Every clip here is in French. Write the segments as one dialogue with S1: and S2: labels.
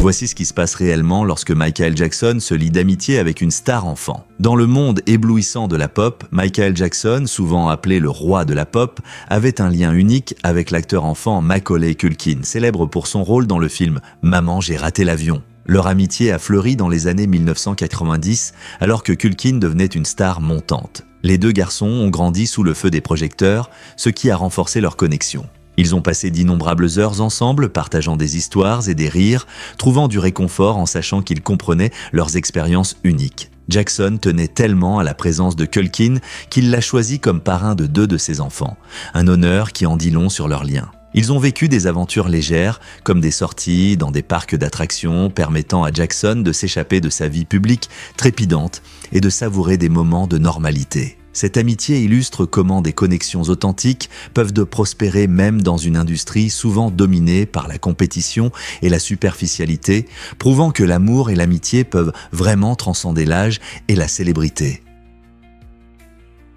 S1: Voici ce qui se passe réellement lorsque Michael Jackson se lie d'amitié avec une star enfant. Dans le monde éblouissant de la pop, Michael Jackson, souvent appelé le roi de la pop, avait un lien unique avec l'acteur enfant Macaulay Culkin, célèbre pour son rôle dans le film « Maman, j'ai raté l'avion ». Leur amitié a fleuri dans les années 1990, alors que Culkin devenait une star montante. Les deux garçons ont grandi sous le feu des projecteurs, ce qui a renforcé leur connexion. Ils ont passé d'innombrables heures ensemble, partageant des histoires et des rires, trouvant du réconfort en sachant qu'ils comprenaient leurs expériences uniques. Jackson tenait tellement à la présence de Culkin qu'il l'a choisi comme parrain de 2 de ses enfants, un honneur qui en dit long sur leur lien. Ils ont vécu des aventures légères, comme des sorties dans des parcs d'attractions permettant à Jackson de s'échapper de sa vie publique trépidante et de savourer des moments de normalité. Cette amitié illustre comment des connexions authentiques peuvent prospérer même dans une industrie souvent dominée par la compétition et la superficialité, prouvant que l'amour et l'amitié peuvent vraiment transcender l'âge et la célébrité.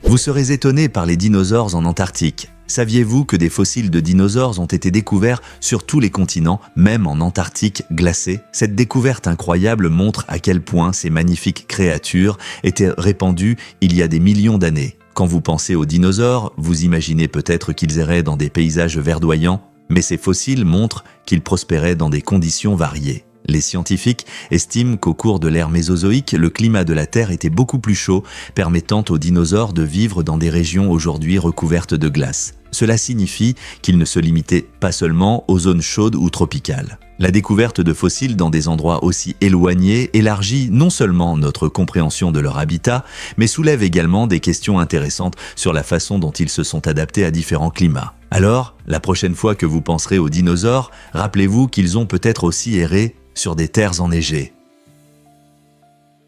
S1: Vous serez étonné par les dinosaures en Antarctique. Saviez-vous que des fossiles de dinosaures ont été découverts sur tous les continents, même en Antarctique glacée? Cette découverte incroyable montre à quel point ces magnifiques créatures étaient répandues il y a des millions d'années. Quand vous pensez aux dinosaures, vous imaginez peut-être qu'ils erraient dans des paysages verdoyants, mais ces fossiles montrent qu'ils prospéraient dans des conditions variées. Les scientifiques estiment qu'au cours de l'ère mésozoïque, le climat de la Terre était beaucoup plus chaud, permettant aux dinosaures de vivre dans des régions aujourd'hui recouvertes de glace. Cela signifie qu'ils ne se limitaient pas seulement aux zones chaudes ou tropicales. La découverte de fossiles dans des endroits aussi éloignés élargit non seulement notre compréhension de leur habitat, mais soulève également des questions intéressantes sur la façon dont ils se sont adaptés à différents climats. Alors, la prochaine fois que vous penserez aux dinosaures, rappelez-vous qu'ils ont peut-être aussi erré sur des terres enneigées.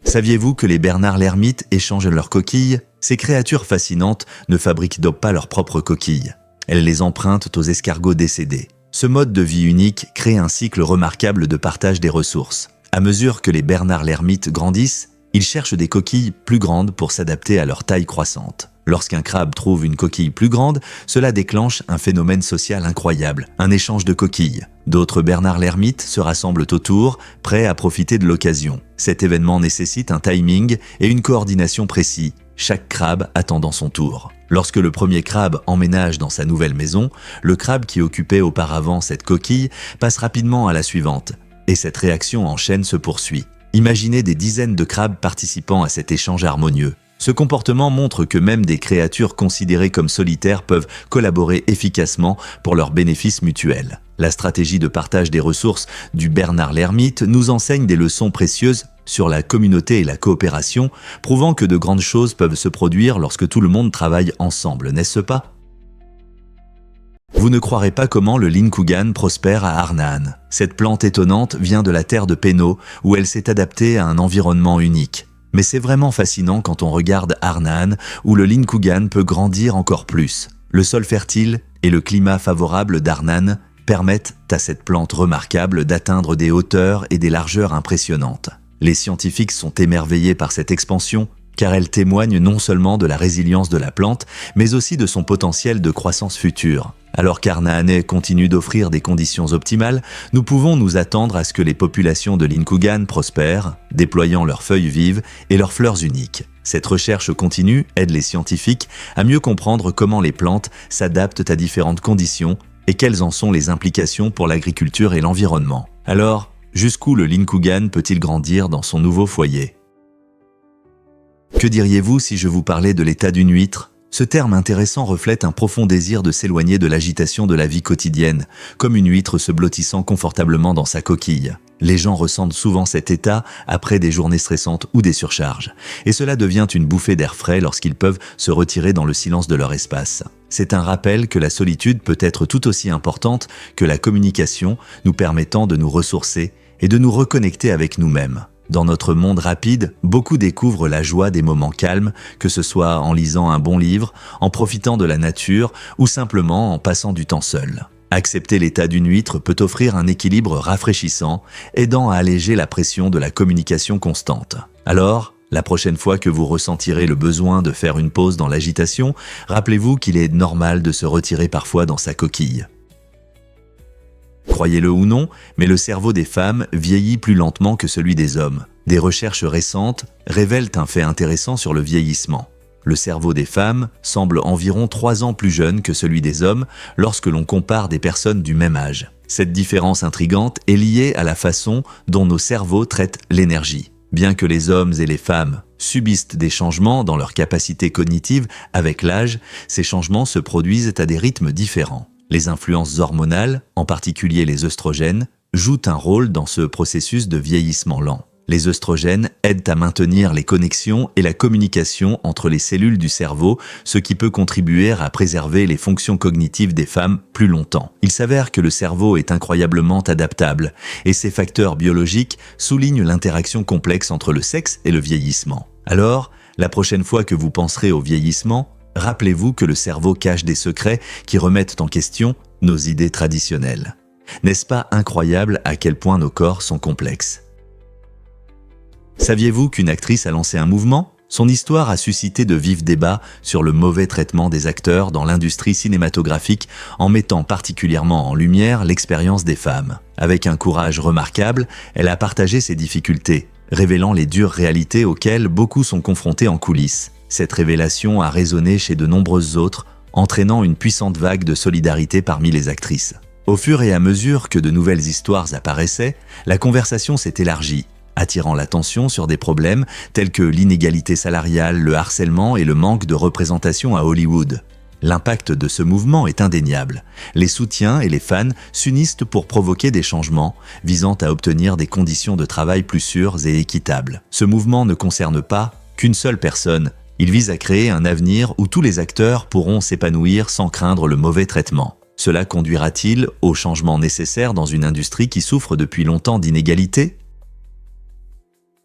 S1: Saviez-vous que les bernards l'ermite échangent leurs coquilles? Ces créatures fascinantes ne fabriquent donc pas leurs propres coquilles. Elles les empruntent aux escargots décédés. Ce mode de vie unique crée un cycle remarquable de partage des ressources. À mesure que les bernards l'ermite grandissent, ils cherchent des coquilles plus grandes pour s'adapter à leur taille croissante. Lorsqu'un crabe trouve une coquille plus grande, cela déclenche un phénomène social incroyable, un échange de coquilles. D'autres bernards l'ermite se rassemblent autour, prêts à profiter de l'occasion. Cet événement nécessite un timing et une coordination précis, chaque crabe attendant son tour. Lorsque le premier crabe emménage dans sa nouvelle maison, le crabe qui occupait auparavant cette coquille passe rapidement à la suivante, et cette réaction en chaîne se poursuit. Imaginez des dizaines de crabes participant à cet échange harmonieux. Ce comportement montre que même des créatures considérées comme solitaires peuvent collaborer efficacement pour leur bénéfice mutuel. La stratégie de partage des ressources du bernard l'ermite nous enseigne des leçons précieuses sur la communauté et la coopération, prouvant que de grandes choses peuvent se produire lorsque tout le monde travaille ensemble, n'est-ce pas? Vous ne croirez pas comment le Linkougan prospère à Arnhem. Cette plante étonnante vient de la terre de Pénaud, où elle s'est adaptée à un environnement unique. Mais c'est vraiment fascinant quand on regarde Arnhem, où le Linkougan peut grandir encore plus. Le sol fertile et le climat favorable d'Arnhem permettent à cette plante remarquable d'atteindre des hauteurs et des largeurs impressionnantes. Les scientifiques sont émerveillés par cette expansion, car elle témoigne non seulement de la résilience de la plante, mais aussi de son potentiel de croissance future. Alors qu'Arnhem continue d'offrir des conditions optimales, nous pouvons nous attendre à ce que les populations de Linkougan prospèrent, déployant leurs feuilles vives et leurs fleurs uniques. Cette recherche continue aide les scientifiques à mieux comprendre comment les plantes s'adaptent à différentes conditions et quelles en sont les implications pour l'agriculture et l'environnement. Alors, jusqu'où le Linkougan peut-il grandir dans son nouveau foyer? Que diriez-vous si je vous parlais de l'état d'une huître? Ce terme intéressant reflète un profond désir de s'éloigner de l'agitation de la vie quotidienne, comme une huître se blottissant confortablement dans sa coquille. Les gens ressentent souvent cet état après des journées stressantes ou des surcharges, et cela devient une bouffée d'air frais lorsqu'ils peuvent se retirer dans le silence de leur espace. C'est un rappel que la solitude peut être tout aussi importante que la communication, nous permettant de nous ressourcer et de nous reconnecter avec nous-mêmes. Dans notre monde rapide, beaucoup découvrent la joie des moments calmes, que ce soit en lisant un bon livre, en profitant de la nature ou simplement en passant du temps seul. Accepter l'état d'une huître peut offrir un équilibre rafraîchissant, aidant à alléger la pression de la communication constante. Alors, la prochaine fois que vous ressentirez le besoin de faire une pause dans l'agitation, rappelez-vous qu'il est normal de se retirer parfois dans sa coquille. Croyez-le ou non, mais le cerveau des femmes vieillit plus lentement que celui des hommes. Des recherches récentes révèlent un fait intéressant sur le vieillissement. Le cerveau des femmes semble environ 3 ans plus jeune que celui des hommes lorsque l'on compare des personnes du même âge. Cette différence intrigante est liée à la façon dont nos cerveaux traitent l'énergie. Bien que les hommes et les femmes subissent des changements dans leur capacité cognitive avec l'âge, ces changements se produisent à des rythmes différents. Les influences hormonales, en particulier les œstrogènes, jouent un rôle dans ce processus de vieillissement lent. Les œstrogènes aident à maintenir les connexions et la communication entre les cellules du cerveau, ce qui peut contribuer à préserver les fonctions cognitives des femmes plus longtemps. Il s'avère que le cerveau est incroyablement adaptable, et ces facteurs biologiques soulignent l'interaction complexe entre le sexe et le vieillissement. Alors, la prochaine fois que vous penserez au vieillissement, rappelez-vous que le cerveau cache des secrets qui remettent en question nos idées traditionnelles. N'est-ce pas incroyable à quel point nos corps sont complexes ? Saviez-vous qu'une actrice a lancé un mouvement ? Son histoire a suscité de vifs débats sur le mauvais traitement des acteurs dans l'industrie cinématographique en mettant particulièrement en lumière l'expérience des femmes. Avec un courage remarquable, elle a partagé ses difficultés, révélant les dures réalités auxquelles beaucoup sont confrontés en coulisses. Cette révélation a résonné chez de nombreuses autres, entraînant une puissante vague de solidarité parmi les actrices. Au fur et à mesure que de nouvelles histoires apparaissaient, la conversation s'est élargie, attirant l'attention sur des problèmes tels que l'inégalité salariale, le harcèlement et le manque de représentation à Hollywood. L'impact de ce mouvement est indéniable. Les soutiens et les fans s'unissent pour provoquer des changements visant à obtenir des conditions de travail plus sûres et équitables. Ce mouvement ne concerne pas qu'une seule personne. Il vise à créer un avenir où tous les acteurs pourront s'épanouir sans craindre le mauvais traitement. Cela conduira-t-il aux changements nécessaires dans une industrie qui souffre depuis longtemps d'inégalités ?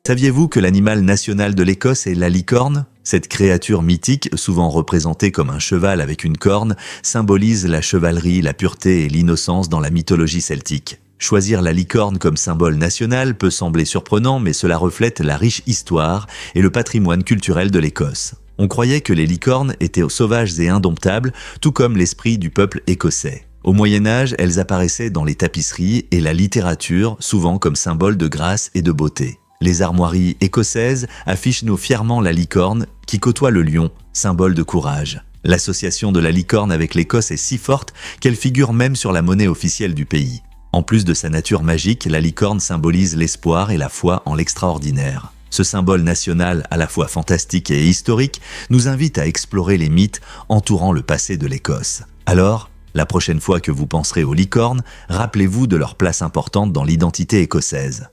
S1: Saviez-vous que l'animal national de l'Écosse est la licorne ? Cette créature mythique, souvent représentée comme un cheval avec une corne, symbolise la chevalerie, la pureté et l'innocence dans la mythologie celtique. Choisir la licorne comme symbole national peut sembler surprenant, mais cela reflète la riche histoire et le patrimoine culturel de l'Écosse. On croyait que les licornes étaient sauvages et indomptables, tout comme l'esprit du peuple écossais. Au Moyen-Âge, elles apparaissaient dans les tapisseries et la littérature, souvent comme symbole de grâce et de beauté. Les armoiries écossaises affichent fièrement la licorne qui côtoie le lion, symbole de courage. L'association de la licorne avec l'Écosse est si forte qu'elle figure même sur la monnaie officielle du pays. En plus de sa nature magique, la licorne symbolise l'espoir et la foi en l'extraordinaire. Ce symbole national à la fois fantastique et historique nous invite à explorer les mythes entourant le passé de l'Écosse. Alors, la prochaine fois que vous penserez aux licornes, rappelez-vous de leur place importante dans l'identité écossaise.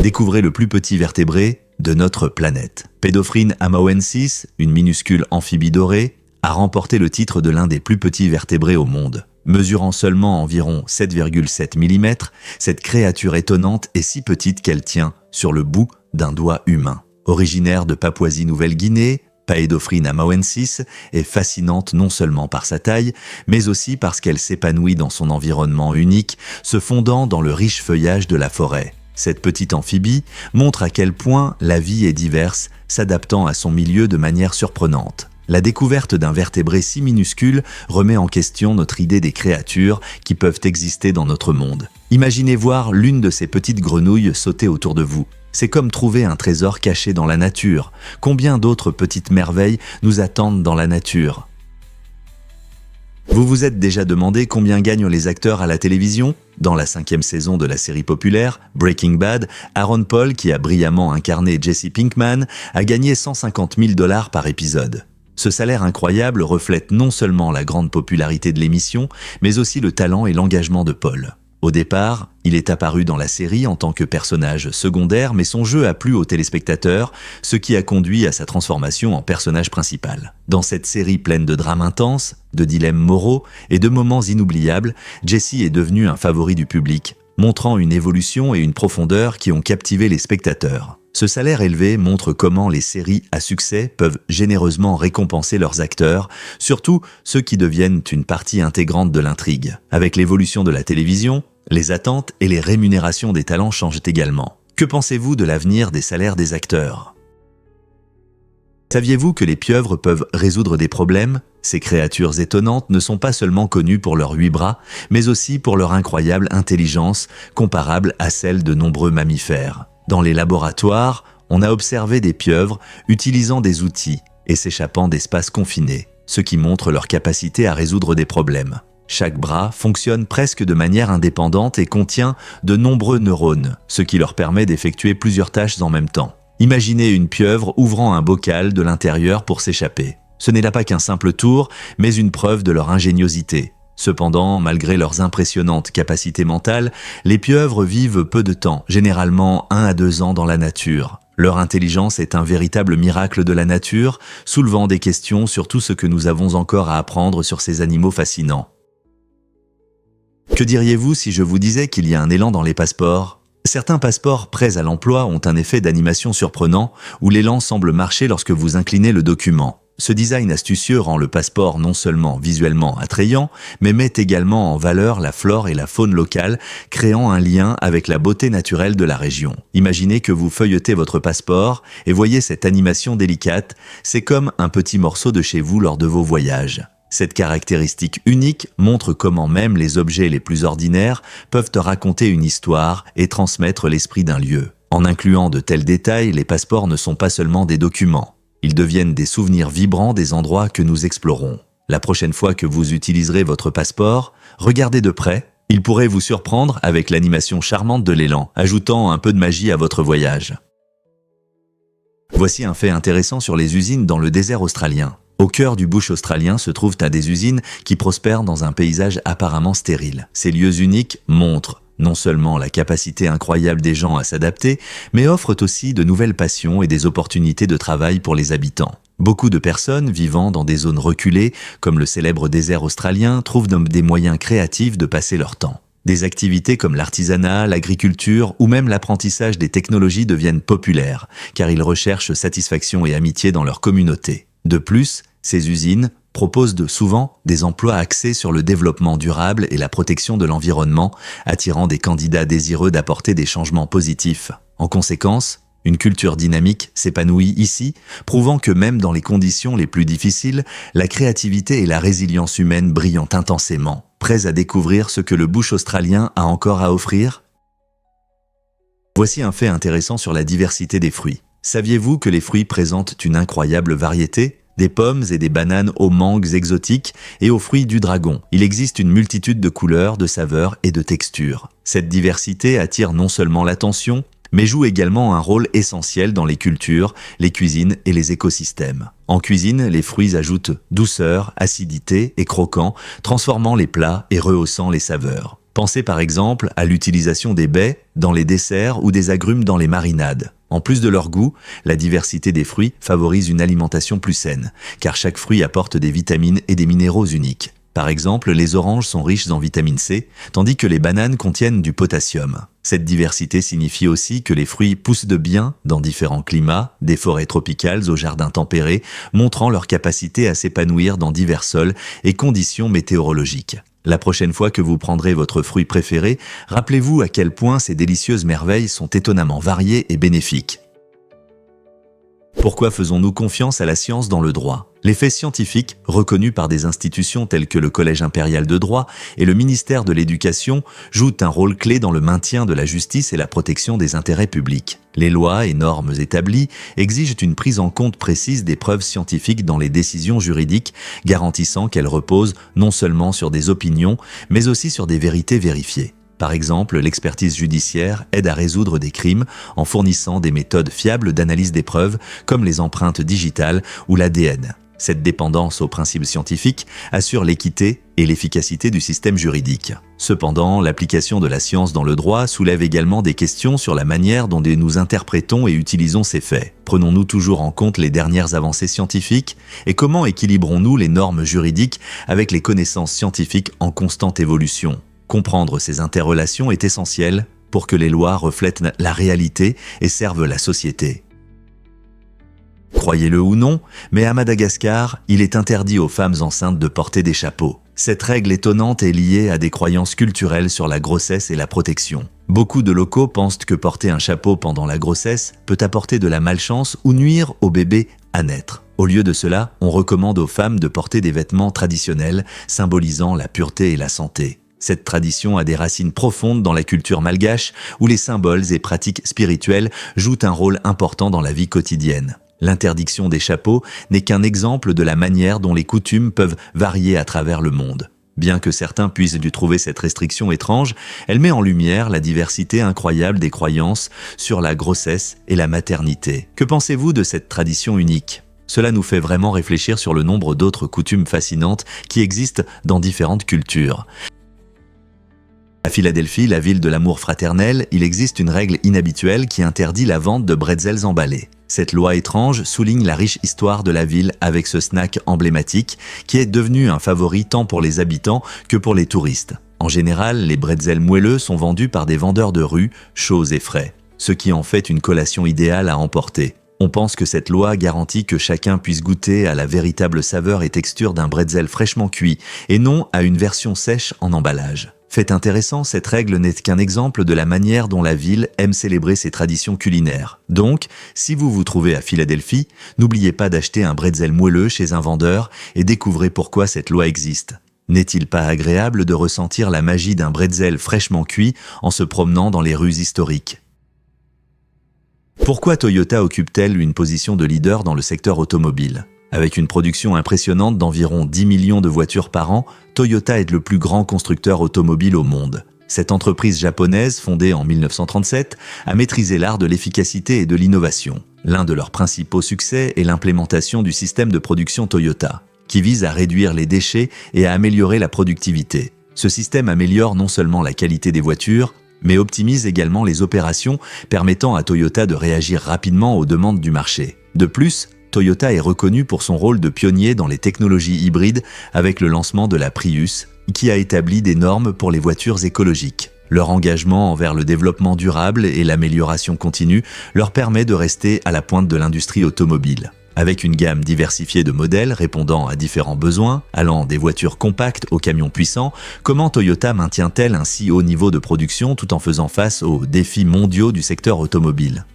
S1: Découvrez le plus petit vertébré de notre planète. Pedophrine amaoensis, une minuscule amphibie dorée, a remporté le titre de l'un des plus petits vertébrés au monde. Mesurant seulement environ 7,7 mm, cette créature étonnante est si petite qu'elle tient sur le bout d'un doigt humain. Originaire de Papouasie-Nouvelle-Guinée, Paedophrine amaoensis est fascinante non seulement par sa taille, mais aussi parce qu'elle s'épanouit dans son environnement unique, se fondant dans le riche feuillage de la forêt. Cette petite amphibie montre à quel point la vie est diverse, s'adaptant à son milieu de manière surprenante. La découverte d'un vertébré si minuscule remet en question notre idée des créatures qui peuvent exister dans notre monde. Imaginez voir l'une de ces petites grenouilles sauter autour de vous. C'est comme trouver un trésor caché dans la nature. Combien d'autres petites merveilles nous attendent dans la nature ? Vous vous êtes déjà demandé combien gagnent les acteurs à la télévision ? Dans la 5e saison de la série populaire, Breaking Bad, Aaron Paul, qui a brillamment incarné Jesse Pinkman, a gagné $150 000 par épisode. Ce salaire incroyable reflète non seulement la grande popularité de l'émission, mais aussi le talent et l'engagement de Paul. Au départ, il est apparu dans la série en tant que personnage secondaire, mais son jeu a plu aux téléspectateurs, ce qui a conduit à sa transformation en personnage principal. Dans cette série pleine de drames intenses, de dilemmes moraux et de moments inoubliables, Jesse est devenu un favori du public, montrant une évolution et une profondeur qui ont captivé les spectateurs. Ce salaire élevé montre comment les séries à succès peuvent généreusement récompenser leurs acteurs, surtout ceux qui deviennent une partie intégrante de l'intrigue. Avec l'évolution de la télévision, les attentes et les rémunérations des talents changent également. Que pensez-vous de l'avenir des salaires des acteurs ? Saviez-vous que les pieuvres peuvent résoudre des problèmes ? Ces créatures étonnantes ne sont pas seulement connues pour leurs 8 bras, mais aussi pour leur incroyable intelligence, comparable à celle de nombreux mammifères. Dans les laboratoires, on a observé des pieuvres utilisant des outils et s'échappant d'espaces confinés, ce qui montre leur capacité à résoudre des problèmes. Chaque bras fonctionne presque de manière indépendante et contient de nombreux neurones, ce qui leur permet d'effectuer plusieurs tâches en même temps. Imaginez une pieuvre ouvrant un bocal de l'intérieur pour s'échapper. Ce n'est là pas qu'un simple tour, mais une preuve de leur ingéniosité. Cependant, malgré leurs impressionnantes capacités mentales, les pieuvres vivent peu de temps, généralement 1 à 2 ans dans la nature. Leur intelligence est un véritable miracle de la nature, soulevant des questions sur tout ce que nous avons encore à apprendre sur ces animaux fascinants. Que diriez-vous si je vous disais qu'il y a un élan dans les passeports ? Certains passeports prêts à l'emploi ont un effet d'animation surprenant où l'élan semble marcher lorsque vous inclinez le document. Ce design astucieux rend le passeport non seulement visuellement attrayant, mais met également en valeur la flore et la faune locale, créant un lien avec la beauté naturelle de la région. Imaginez que vous feuilletez votre passeport et voyez cette animation délicate, c'est comme un petit morceau de chez vous lors de vos voyages. Cette caractéristique unique montre comment même les objets les plus ordinaires peuvent te raconter une histoire et transmettre l'esprit d'un lieu. En incluant de tels détails, les passeports ne sont pas seulement des documents. Ils deviennent des souvenirs vibrants des endroits que nous explorons. La prochaine fois que vous utiliserez votre passeport, regardez de près. Il pourrait vous surprendre avec l'animation charmante de l'élan, ajoutant un peu de magie à votre voyage. Voici un fait intéressant sur les usines dans le désert australien. Au cœur du bush australien se trouvent des usines qui prospèrent dans un paysage apparemment stérile. Ces lieux uniques montrent non seulement la capacité incroyable des gens à s'adapter, mais offrent aussi de nouvelles passions et des opportunités de travail pour les habitants. Beaucoup de personnes vivant dans des zones reculées, comme le célèbre désert australien, trouvent des moyens créatifs de passer leur temps. Des activités comme l'artisanat, l'agriculture ou même l'apprentissage des technologies deviennent populaires, car ils recherchent satisfaction et amitié dans leur communauté. De plus, ces usines proposent souvent des emplois axés sur le développement durable et la protection de l'environnement, attirant des candidats désireux d'apporter des changements positifs. En conséquence, une culture dynamique s'épanouit ici, prouvant que même dans les conditions les plus difficiles, la créativité et la résilience humaine brillent intensément. Prêts à découvrir ce que le bush australien a encore à offrir ? Voici un fait intéressant sur la diversité des fruits. Saviez-vous que les fruits présentent une incroyable variété ? Des pommes et des bananes aux mangues exotiques et aux fruits du dragon. Il existe une multitude de couleurs, de saveurs et de textures. Cette diversité attire non seulement l'attention, mais joue également un rôle essentiel dans les cultures, les cuisines et les écosystèmes. En cuisine, les fruits ajoutent douceur, acidité et croquant, transformant les plats et rehaussant les saveurs. Pensez par exemple à l'utilisation des baies dans les desserts ou des agrumes dans les marinades. En plus de leur goût, la diversité des fruits favorise une alimentation plus saine, car chaque fruit apporte des vitamines et des minéraux uniques. Par exemple, les oranges sont riches en vitamine C, tandis que les bananes contiennent du potassium. Cette diversité signifie aussi que les fruits poussent de bien dans différents climats, des forêts tropicales aux jardins tempérés, montrant leur capacité à s'épanouir dans divers sols et conditions météorologiques. La prochaine fois que vous prendrez votre fruit préféré, rappelez-vous à quel point ces délicieuses merveilles sont étonnamment variées et bénéfiques. Pourquoi faisons-nous confiance à la science dans le droit ? Les faits scientifiques, reconnus par des institutions telles que le Collège impérial de droit et le ministère de l'Éducation, jouent un rôle clé dans le maintien de la justice et la protection des intérêts publics. Les lois et normes établies exigent une prise en compte précise des preuves scientifiques dans les décisions juridiques, garantissant qu'elles reposent non seulement sur des opinions, mais aussi sur des vérités vérifiées. Par exemple, l'expertise judiciaire aide à résoudre des crimes en fournissant des méthodes fiables d'analyse des preuves comme les empreintes digitales ou l'ADN. Cette dépendance aux principes scientifiques assure l'équité et l'efficacité du système juridique. Cependant, l'application de la science dans le droit soulève également des questions sur la manière dont nous interprétons et utilisons ces faits. Prenons-nous toujours en compte les dernières avancées scientifiques et comment équilibrons-nous les normes juridiques avec les connaissances scientifiques en constante évolution ? Comprendre ces interrelations est essentiel pour que les lois reflètent la réalité et servent la société. Croyez-le ou non, mais à Madagascar, il est interdit aux femmes enceintes de porter des chapeaux. Cette règle étonnante est liée à des croyances culturelles sur la grossesse et la protection. Beaucoup de locaux pensent que porter un chapeau pendant la grossesse peut apporter de la malchance ou nuire au bébé à naître. Au lieu de cela, on recommande aux femmes de porter des vêtements traditionnels, symbolisant la pureté et la santé. Cette tradition a des racines profondes dans la culture malgache, où les symboles et pratiques spirituelles jouent un rôle important dans la vie quotidienne. L'interdiction des chapeaux n'est qu'un exemple de la manière dont les coutumes peuvent varier à travers le monde. Bien que certains puissent dû trouver cette restriction étrange, elle met en lumière la diversité incroyable des croyances sur la grossesse et la maternité. Que pensez-vous de cette tradition unique ? Cela nous fait vraiment réfléchir sur le nombre d'autres coutumes fascinantes qui existent dans différentes cultures. À Philadelphie, la ville de l'amour fraternel, il existe une règle inhabituelle qui interdit la vente de bretzels emballés. Cette loi étrange souligne la riche histoire de la ville avec ce snack emblématique qui est devenu un favori tant pour les habitants que pour les touristes. En général, les bretzels moelleux sont vendus par des vendeurs de rue, chauds et frais, ce qui en fait une collation idéale à emporter. On pense que cette loi garantit que chacun puisse goûter à la véritable saveur et texture d'un bretzel fraîchement cuit et non à une version sèche en emballage. Fait intéressant, cette règle n'est qu'un exemple de la manière dont la ville aime célébrer ses traditions culinaires. Donc, si vous vous trouvez à Philadelphie, n'oubliez pas d'acheter un bretzel moelleux chez un vendeur et découvrez pourquoi cette loi existe. N'est-il pas agréable de ressentir la magie d'un bretzel fraîchement cuit en se promenant dans les rues historiques ? Pourquoi Toyota occupe-t-elle une position de leader dans le secteur automobile ? Avec une production impressionnante d'environ 10 millions de voitures par an, Toyota est le plus grand constructeur automobile au monde. Cette entreprise japonaise, fondée en 1937, a maîtrisé l'art de l'efficacité et de l'innovation. L'un de leurs principaux succès est l'implémentation du système de production Toyota, qui vise à réduire les déchets et à améliorer la productivité. Ce système améliore non seulement la qualité des voitures, mais optimise également les opérations, permettant à Toyota de réagir rapidement aux demandes du marché. De plus, Toyota est reconnu pour son rôle de pionnier dans les technologies hybrides avec le lancement de la Prius, qui a établi des normes pour les voitures écologiques. Leur engagement envers le développement durable et l'amélioration continue leur permet de rester à la pointe de l'industrie automobile. Avec une gamme diversifiée de modèles répondant à différents besoins, allant des voitures compactes aux camions puissants, comment Toyota maintient-elle un si haut niveau de production tout en faisant face aux défis mondiaux du secteur automobile ?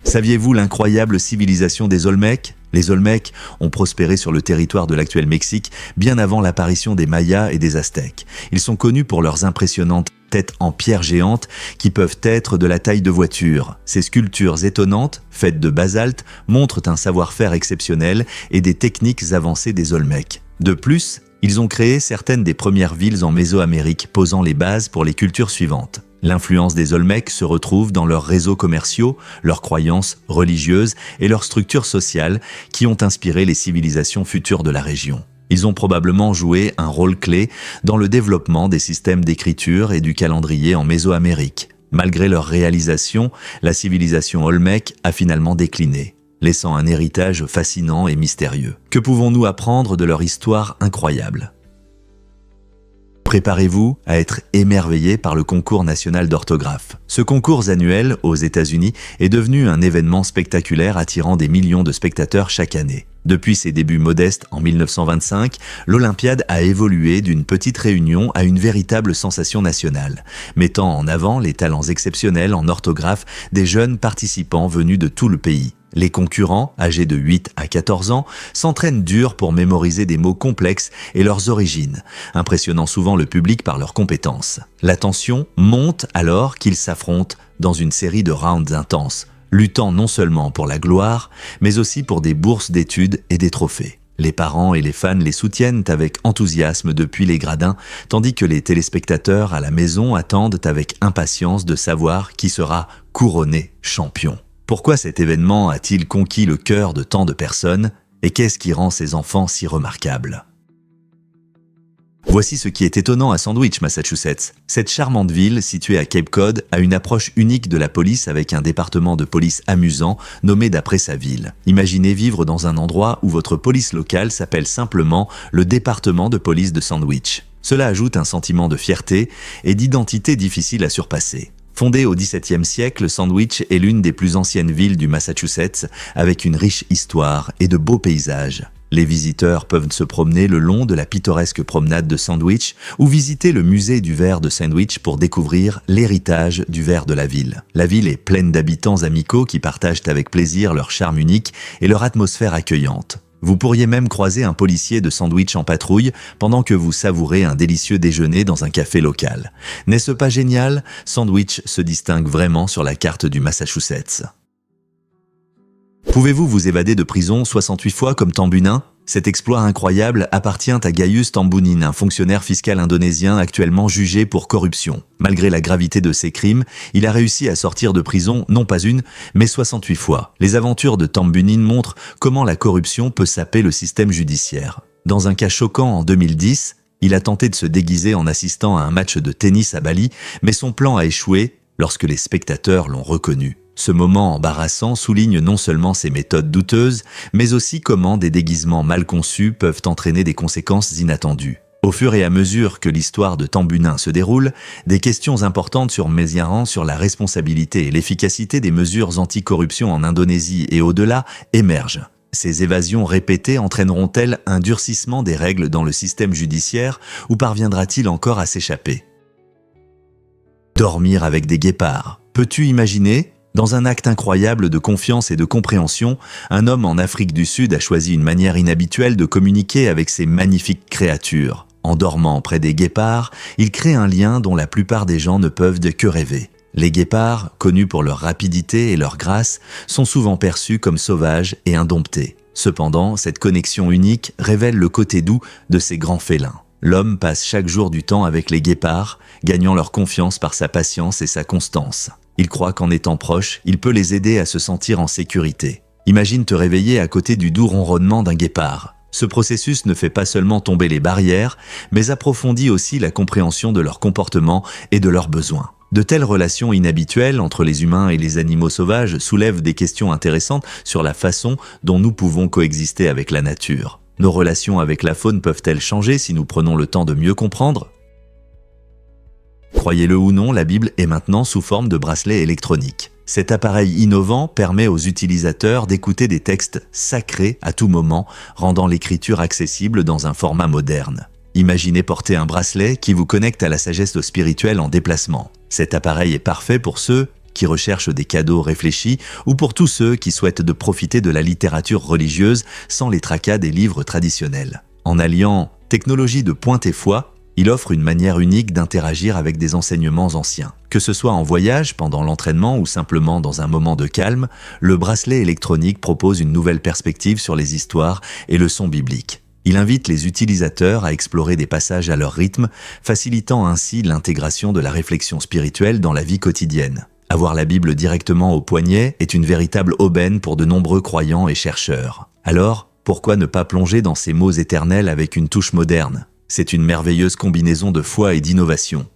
S1: Saviez-vous l'incroyable civilisation des Olmecs ? Les Olmecs ont prospéré sur le territoire de l'actuel Mexique bien avant l'apparition des Mayas et des Aztèques. Ils sont connus pour leurs impressionnantes têtes en pierre géantes qui peuvent être de la taille de voitures. Ces sculptures étonnantes, faites de basalte, montrent un savoir-faire exceptionnel et des techniques avancées des Olmecs. De plus, ils ont créé certaines des premières villes en Mésoamérique, posant les bases pour les cultures suivantes. L'influence des Olmecs se retrouve dans leurs réseaux commerciaux, leurs croyances religieuses et leurs structures sociales qui ont inspiré les civilisations futures de la région. Ils ont probablement joué un rôle clé dans le développement des systèmes d'écriture et du calendrier en Mésoamérique. Malgré leur réalisation, la civilisation Olmec a finalement décliné, laissant un héritage fascinant et mystérieux. Que pouvons-nous apprendre de leur histoire incroyable ? Préparez-vous à être émerveillé par le concours national d'orthographe. Ce concours annuel aux États-Unis est devenu un événement spectaculaire attirant des millions de spectateurs chaque année. Depuis ses débuts modestes en 1925, l'Olympiade a évolué d'une petite réunion à une véritable sensation nationale, mettant en avant les talents exceptionnels en orthographe des jeunes participants venus de tout le pays. Les concurrents, âgés de 8 à 14 ans, s'entraînent dur pour mémoriser des mots complexes et leurs origines, impressionnant souvent le public par leurs compétences. La tension monte alors qu'ils s'affrontent dans une série de rounds intenses, luttant non seulement pour la gloire, mais aussi pour des bourses d'études et des trophées. Les parents et les fans les soutiennent avec enthousiasme depuis les gradins, tandis que les téléspectateurs à la maison attendent avec impatience de savoir qui sera couronné champion. Pourquoi cet événement a-t-il conquis le cœur de tant de personnes et qu'est-ce qui rend ces enfants si remarquables ? Voici ce qui est étonnant à Sandwich, Massachusetts. Cette charmante ville, située à Cape Cod, a une approche unique de la police avec un département de police amusant, nommé d'après sa ville. Imaginez vivre dans un endroit où votre police locale s'appelle simplement le département de police de Sandwich. Cela ajoute un sentiment de fierté et d'identité difficile à surpasser. Fondée au XVIIe siècle, Sandwich est l'une des plus anciennes villes du Massachusetts, avec une riche histoire et de beaux paysages. Les visiteurs peuvent se promener le long de la pittoresque promenade de Sandwich ou visiter le musée du verre de Sandwich pour découvrir l'héritage du verre de la ville. La ville est pleine d'habitants amicaux qui partagent avec plaisir leur charme unique et leur atmosphère accueillante. Vous pourriez même croiser un policier de Sandwich en patrouille pendant que vous savourez un délicieux déjeuner dans un café local. N'est-ce pas génial? Sandwich se distingue vraiment sur la carte du Massachusetts. Pouvez-vous vous évader de prison 68 fois comme Tambunin? Cet exploit incroyable appartient à Gayus Tambunin, un fonctionnaire fiscal indonésien actuellement jugé pour corruption. Malgré la gravité de ses crimes, il a réussi à sortir de prison non pas une, mais 68 fois. Les aventures de Tambunin montrent comment la corruption peut saper le système judiciaire. Dans un cas choquant en 2010, il a tenté de se déguiser en assistant à un match de tennis à Bali, mais son plan a échoué lorsque les spectateurs l'ont reconnu. Ce moment embarrassant souligne non seulement ses méthodes douteuses, mais aussi comment des déguisements mal conçus peuvent entraîner des conséquences inattendues. Au fur et à mesure que l'histoire de Tambunin se déroule, des questions importantes sur la responsabilité et l'efficacité des mesures anticorruption en Indonésie et au-delà émergent. Ces évasions répétées entraîneront-elles un durcissement des règles dans le système judiciaire ou parviendra-t-il encore à s'échapper? Dormir avec des guépards. Peux-tu imaginer? Dans un acte incroyable de confiance et de compréhension, un homme en Afrique du Sud a choisi une manière inhabituelle de communiquer avec ces magnifiques créatures. En dormant près des guépards, il crée un lien dont la plupart des gens ne peuvent que rêver. Les guépards, connus pour leur rapidité et leur grâce, sont souvent perçus comme sauvages et indomptés. Cependant, cette connexion unique révèle le côté doux de ces grands félins. L'homme passe chaque jour du temps avec les guépards, gagnant leur confiance par sa patience et sa constance. Il croit qu'en étant proche, il peut les aider à se sentir en sécurité. Imagine te réveiller à côté du doux ronronnement d'un guépard. Ce processus ne fait pas seulement tomber les barrières, mais approfondit aussi la compréhension de leur comportement et de leurs besoins. De telles relations inhabituelles entre les humains et les animaux sauvages soulèvent des questions intéressantes sur la façon dont nous pouvons coexister avec la nature. Nos relations avec la faune peuvent-elles changer si nous prenons le temps de mieux comprendre ? Croyez-le ou non, la Bible est maintenant sous forme de bracelet électronique. Cet appareil innovant permet aux utilisateurs d'écouter des textes sacrés à tout moment, rendant l'écriture accessible dans un format moderne. Imaginez porter un bracelet qui vous connecte à la sagesse spirituelle en déplacement. Cet appareil est parfait pour ceux qui recherchent des cadeaux réfléchis ou pour tous ceux qui souhaitent de profiter de la littérature religieuse sans les tracas des livres traditionnels. En alliant technologie de pointe et foi, il offre une manière unique d'interagir avec des enseignements anciens. Que ce soit en voyage, pendant l'entraînement ou simplement dans un moment de calme, le bracelet électronique propose une nouvelle perspective sur les histoires et leçons bibliques. Il invite les utilisateurs à explorer des passages à leur rythme, facilitant ainsi l'intégration de la réflexion spirituelle dans la vie quotidienne. Avoir la Bible directement au poignet est une véritable aubaine pour de nombreux croyants et chercheurs. Alors, pourquoi ne pas plonger dans ces mots éternels avec une touche moderne ? C'est une merveilleuse combinaison de foi et d'innovation.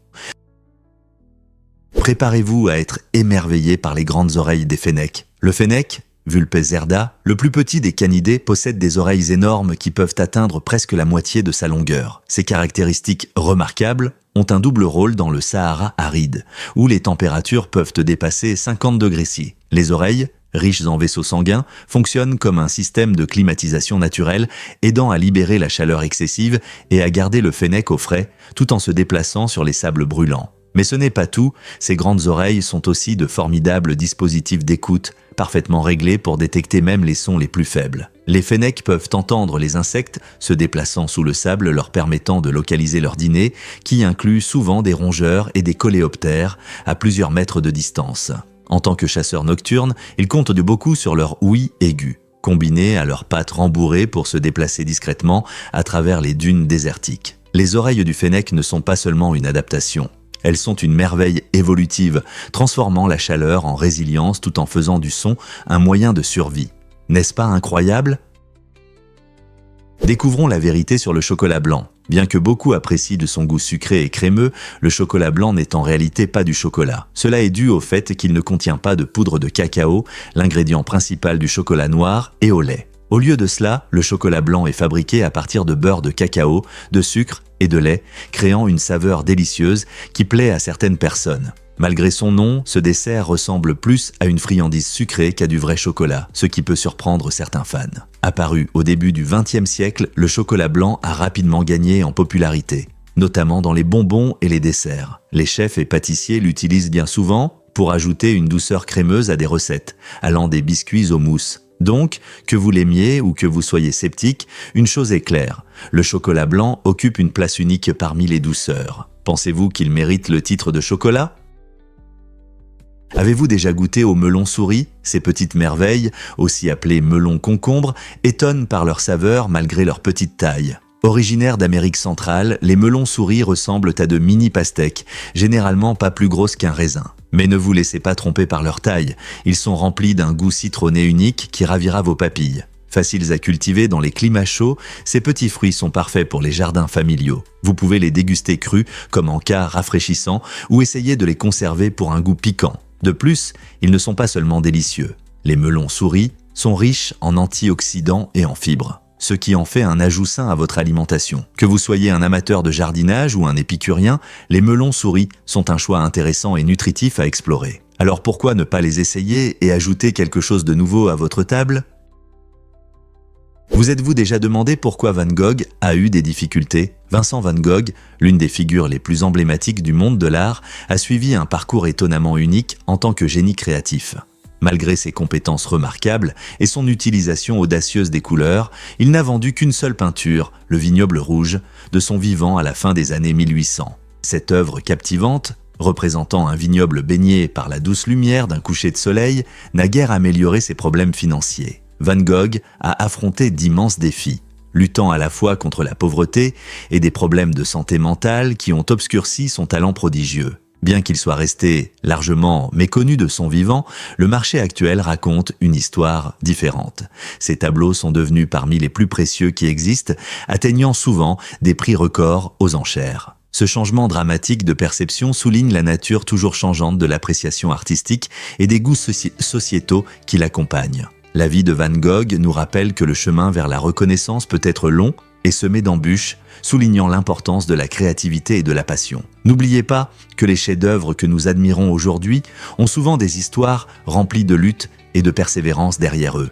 S1: Préparez-vous à être émerveillé par les grandes oreilles des fennecs. Le fennec, Vulpes zerda, le plus petit des canidés, possède des oreilles énormes qui peuvent atteindre presque la moitié de sa longueur. Ces caractéristiques remarquables ont un double rôle dans le Sahara aride, où les températures peuvent dépasser 50 degrés C. Les oreilles, riches en vaisseaux sanguins, fonctionnent comme un système de climatisation naturelle, aidant à libérer la chaleur excessive et à garder le fennec au frais, tout en se déplaçant sur les sables brûlants. Mais ce n'est pas tout, ces grandes oreilles sont aussi de formidables dispositifs d'écoute, parfaitement réglés pour détecter même les sons les plus faibles. Les fennecs peuvent entendre les insectes se déplaçant sous le sable, leur permettant de localiser leur dîner, qui inclut souvent des rongeurs et des coléoptères à plusieurs mètres de distance. En tant que chasseurs nocturnes, ils comptent de beaucoup sur leur ouïe aiguë, combinée à leurs pattes rembourrées pour se déplacer discrètement à travers les dunes désertiques. Les oreilles du fennec ne sont pas seulement une adaptation. Elles sont une merveille évolutive, transformant la chaleur en résilience tout en faisant du son un moyen de survie. N'est-ce pas incroyable ? Découvrons la vérité sur le chocolat blanc. Bien que beaucoup apprécient de son goût sucré et crémeux, le chocolat blanc n'est en réalité pas du chocolat. Cela est dû au fait qu'il ne contient pas de poudre de cacao, l'ingrédient principal du chocolat noir, et au lait. Au lieu de cela, le chocolat blanc est fabriqué à partir de beurre de cacao, de sucre et de lait, créant une saveur délicieuse qui plaît à certaines personnes. Malgré son nom, ce dessert ressemble plus à une friandise sucrée qu'à du vrai chocolat, ce qui peut surprendre certains fans. Apparu au début du XXe siècle, le chocolat blanc a rapidement gagné en popularité, notamment dans les bonbons et les desserts. Les chefs et pâtissiers l'utilisent bien souvent pour ajouter une douceur crémeuse à des recettes, allant des biscuits aux mousses. Donc, que vous l'aimiez ou que vous soyez sceptique, une chose est claire, le chocolat blanc occupe une place unique parmi les douceurs. Pensez-vous qu'il mérite le titre de chocolat ? Avez-vous déjà goûté au melon souris ? Ces petites merveilles, aussi appelées melons concombres, étonnent par leur saveur malgré leur petite taille. Originaires d'Amérique centrale, les melons souris ressemblent à de mini pastèques, généralement pas plus grosses qu'un raisin. Mais ne vous laissez pas tromper par leur taille, ils sont remplis d'un goût citronné unique qui ravira vos papilles. Faciles à cultiver dans les climats chauds, ces petits fruits sont parfaits pour les jardins familiaux. Vous pouvez les déguster crus comme en cas rafraîchissant ou essayer de les conserver pour un goût piquant. De plus, ils ne sont pas seulement délicieux. Les melons souris sont riches en antioxydants et en fibres, ce qui en fait un ajout sain à votre alimentation. Que vous soyez un amateur de jardinage ou un épicurien, les melons souris sont un choix intéressant et nutritif à explorer. Alors pourquoi ne pas les essayer et ajouter quelque chose de nouveau à votre table ? Vous êtes-vous déjà demandé pourquoi Van Gogh a eu des difficultés ? Vincent Van Gogh, l'une des figures les plus emblématiques du monde de l'art, a suivi un parcours étonnamment unique en tant que génie créatif. Malgré ses compétences remarquables et son utilisation audacieuse des couleurs, il n'a vendu qu'une seule peinture, le Vignoble rouge, de son vivant à la fin des années 1800. Cette œuvre captivante, représentant un vignoble baigné par la douce lumière d'un coucher de soleil, n'a guère amélioré ses problèmes financiers. Van Gogh a affronté d'immenses défis, luttant à la fois contre la pauvreté et des problèmes de santé mentale qui ont obscurci son talent prodigieux. Bien qu'il soit resté largement méconnu de son vivant, le marché actuel raconte une histoire différente. Ses tableaux sont devenus parmi les plus précieux qui existent, atteignant souvent des prix records aux enchères. Ce changement dramatique de perception souligne la nature toujours changeante de l'appréciation artistique et des goûts sociétaux qui l'accompagnent. La vie de Van Gogh nous rappelle que le chemin vers la reconnaissance peut être long et semé d'embûches, soulignant l'importance de la créativité et de la passion. N'oubliez pas que les chefs-d'œuvre que nous admirons aujourd'hui ont souvent des histoires remplies de lutte et de persévérance derrière eux.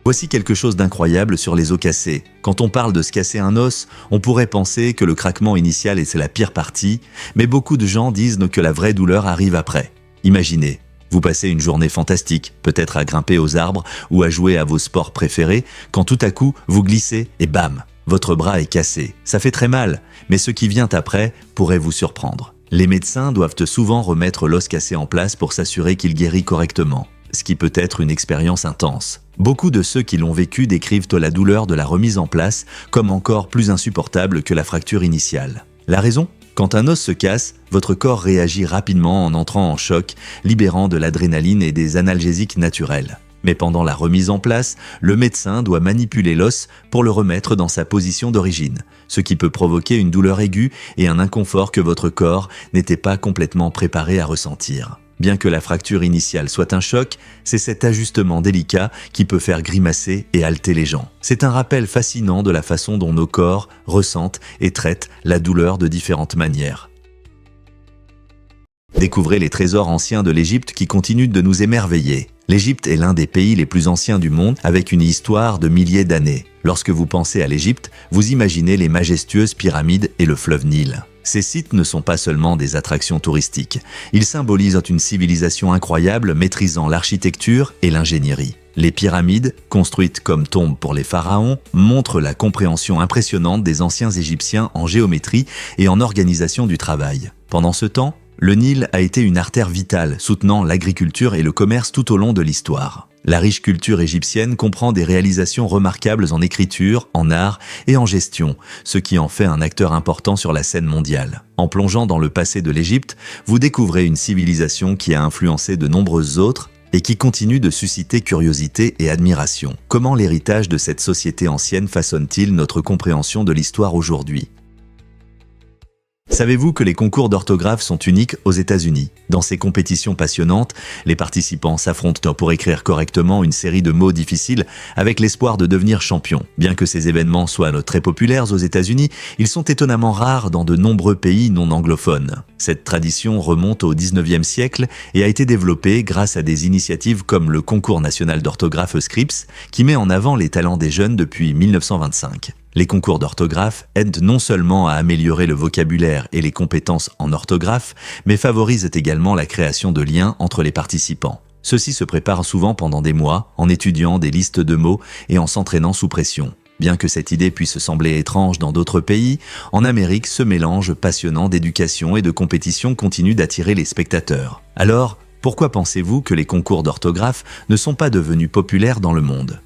S1: Voici quelque chose d'incroyable sur les os cassés. Quand on parle de se casser un os, on pourrait penser que le craquement initial est la pire partie, mais beaucoup de gens disent que la vraie douleur arrive après. Imaginez. Vous passez une journée fantastique, peut-être à grimper aux arbres ou à jouer à vos sports préférés, quand tout à coup, vous glissez et bam, votre bras est cassé. Ça fait très mal, mais ce qui vient après pourrait vous surprendre. Les médecins doivent souvent remettre l'os cassé en place pour s'assurer qu'il guérit correctement, ce qui peut être une expérience intense. Beaucoup de ceux qui l'ont vécu décrivent la douleur de la remise en place comme encore plus insupportable que la fracture initiale. La raison ? Quand un os se casse, votre corps réagit rapidement en entrant en choc, libérant de l'adrénaline et des analgésiques naturels. Mais pendant la remise en place, le médecin doit manipuler l'os pour le remettre dans sa position d'origine, ce qui peut provoquer une douleur aiguë et un inconfort que votre corps n'était pas complètement préparé à ressentir. Bien que la fracture initiale soit un choc, c'est cet ajustement délicat qui peut faire grimacer et halter les gens. C'est un rappel fascinant de la façon dont nos corps ressentent et traitent la douleur de différentes manières. Découvrez les trésors anciens de l'Égypte qui continuent de nous émerveiller. L'Égypte est l'un des pays les plus anciens du monde avec une histoire de milliers d'années. Lorsque vous pensez à l'Égypte, vous imaginez les majestueuses pyramides et le fleuve Nil. Ces sites ne sont pas seulement des attractions touristiques, ils symbolisent une civilisation incroyable maîtrisant l'architecture et l'ingénierie. Les pyramides, construites comme tombes pour les pharaons, montrent la compréhension impressionnante des anciens Égyptiens en géométrie et en organisation du travail. Pendant ce temps, le Nil a été une artère vitale soutenant l'agriculture et le commerce tout au long de l'histoire. La riche culture égyptienne comprend des réalisations remarquables en écriture, en art et en gestion, ce qui en fait un acteur important sur la scène mondiale. En plongeant dans le passé de l'Égypte, vous découvrez une civilisation qui a influencé de nombreuses autres et qui continue de susciter curiosité et admiration. Comment l'héritage de cette société ancienne façonne-t-il notre compréhension de l'histoire aujourd'hui ? Savez-vous que les concours d'orthographe sont uniques aux États-Unis? Dans ces compétitions passionnantes, les participants s'affrontent pour écrire correctement une série de mots difficiles avec l'espoir de devenir champion. Bien que ces événements soient très populaires aux États-Unis, ils sont étonnamment rares dans de nombreux pays non anglophones. Cette tradition remonte au XIXe siècle et a été développée grâce à des initiatives comme le Concours national d'orthographe Scripps, qui met en avant les talents des jeunes depuis 1925. Les concours d'orthographe aident non seulement à améliorer le vocabulaire et les compétences en orthographe, mais favorisent également la création de liens entre les participants. Ceux-ci se préparent souvent pendant des mois, en étudiant des listes de mots et en s'entraînant sous pression. Bien que cette idée puisse sembler étrange dans d'autres pays, en Amérique, ce mélange passionnant d'éducation et de compétition continue d'attirer les spectateurs. Alors, pourquoi pensez-vous que les concours d'orthographe ne sont pas devenus populaires dans le monde ?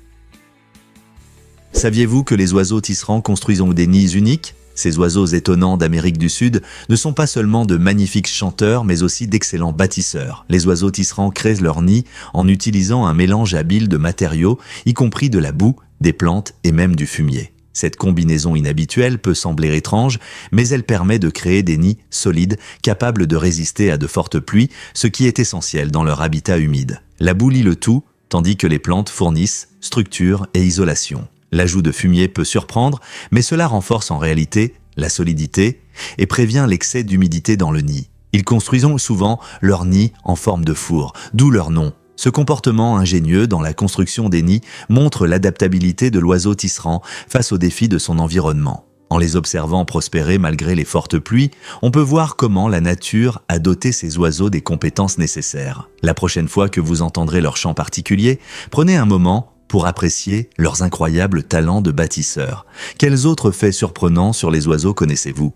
S1: Saviez-vous que les oiseaux tisserands construisent des nids uniques? Ces oiseaux étonnants d'Amérique du Sud ne sont pas seulement de magnifiques chanteurs, mais aussi d'excellents bâtisseurs. Les oiseaux tisserands créent leurs nids en utilisant un mélange habile de matériaux, y compris de la boue, des plantes et même du fumier. Cette combinaison inhabituelle peut sembler étrange, mais elle permet de créer des nids solides, capables de résister à de fortes pluies, ce qui est essentiel dans leur habitat humide. La boue lie le tout, tandis que les plantes fournissent structure et isolation. L'ajout de fumier peut surprendre, mais cela renforce en réalité la solidité et prévient l'excès d'humidité dans le nid. Ils construisent souvent leur nid en forme de four, d'où leur nom. Ce comportement ingénieux dans la construction des nids montre l'adaptabilité de l'oiseau tisserand face aux défis de son environnement. En les observant prospérer malgré les fortes pluies, on peut voir comment la nature a doté ces oiseaux des compétences nécessaires. La prochaine fois que vous entendrez leur chant particulier, prenez un moment pour apprécier leurs incroyables talents de bâtisseurs. Quels autres faits surprenants sur les oiseaux connaissez-vous?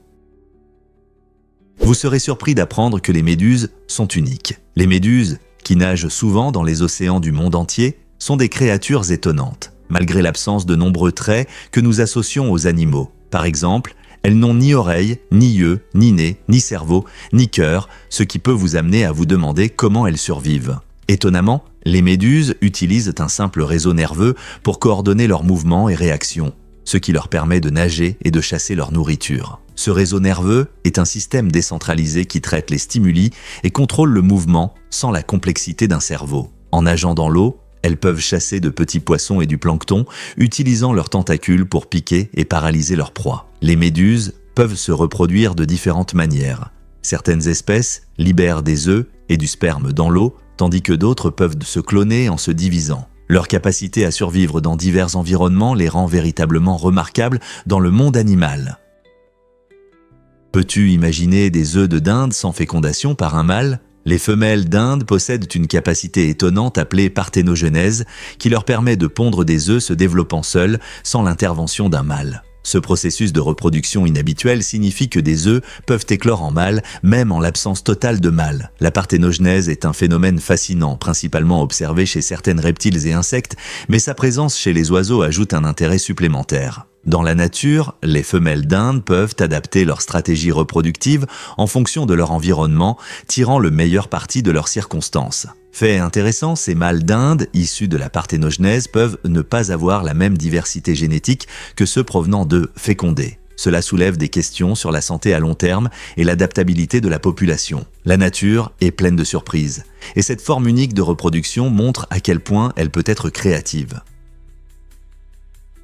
S1: Vous serez surpris d'apprendre que les méduses sont uniques. Les méduses, qui nagent souvent dans les océans du monde entier, sont des créatures étonnantes, malgré l'absence de nombreux traits que nous associons aux animaux. Par exemple, elles n'ont ni oreilles, ni yeux, ni nez, ni cerveau, ni cœur, ce qui peut vous amener à vous demander comment elles survivent. Étonnamment, les méduses utilisent un simple réseau nerveux pour coordonner leurs mouvements et réactions, ce qui leur permet de nager et de chasser leur nourriture. Ce réseau nerveux est un système décentralisé qui traite les stimuli et contrôle le mouvement sans la complexité d'un cerveau. En nageant dans l'eau, elles peuvent chasser de petits poissons et du plancton, utilisant leurs tentacules pour piquer et paralyser leur proie. Les méduses peuvent se reproduire de différentes manières. Certaines espèces libèrent des œufs et du sperme dans l'eau, tandis que d'autres peuvent se cloner en se divisant. Leur capacité à survivre dans divers environnements les rend véritablement remarquables dans le monde animal. Peux-tu imaginer des œufs de dinde sans fécondation par un mâle? Les femelles dindes possèdent une capacité étonnante appelée parthénogenèse qui leur permet de pondre des œufs se développant seuls sans l'intervention d'un mâle. Ce processus de reproduction inhabituel signifie que des œufs peuvent éclore en mâle, même en l'absence totale de mâle. La parthénogenèse est un phénomène fascinant, principalement observé chez certaines reptiles et insectes, mais sa présence chez les oiseaux ajoute un intérêt supplémentaire. Dans la nature, les femelles dindes peuvent adapter leur stratégie reproductive en fonction de leur environnement, tirant le meilleur parti de leurs circonstances. Fait intéressant, ces mâles d'indes issus de la parthénogenèse peuvent ne pas avoir la même diversité génétique que ceux provenant d'œufs fécondés. Cela soulève des questions sur la santé à long terme et l'adaptabilité de la population. La nature est pleine de surprises, et cette forme unique de reproduction montre à quel point elle peut être créative.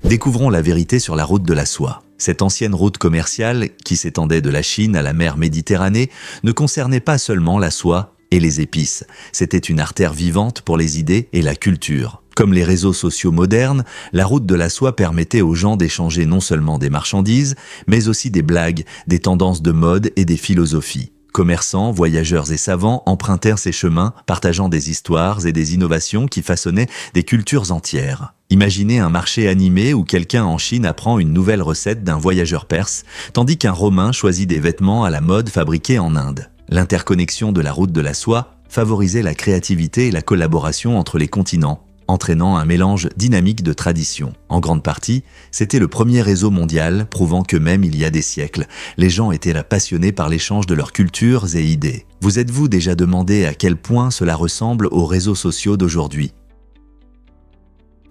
S1: Découvrons la vérité sur la route de la soie. Cette ancienne route commerciale, qui s'étendait de la Chine à la mer Méditerranée, ne concernait pas seulement la soie et les épices. C'était une artère vivante pour les idées et la culture. Comme les réseaux sociaux modernes, la route de la soie permettait aux gens d'échanger non seulement des marchandises, mais aussi des blagues, des tendances de mode et des philosophies. Commerçants, voyageurs et savants empruntèrent ces chemins, partageant des histoires et des innovations qui façonnaient des cultures entières. Imaginez un marché animé où quelqu'un en Chine apprend une nouvelle recette d'un voyageur perse, tandis qu'un Romain choisit des vêtements à la mode fabriqués en Inde. L'interconnexion de la route de la soie favorisait la créativité et la collaboration entre les continents, entraînant un mélange dynamique de traditions. En grande partie, c'était le premier réseau mondial, prouvant que même il y a des siècles, les gens étaient là passionnés par l'échange de leurs cultures et idées. Vous êtes-vous déjà demandé à quel point cela ressemble aux réseaux sociaux d'aujourd'hui ?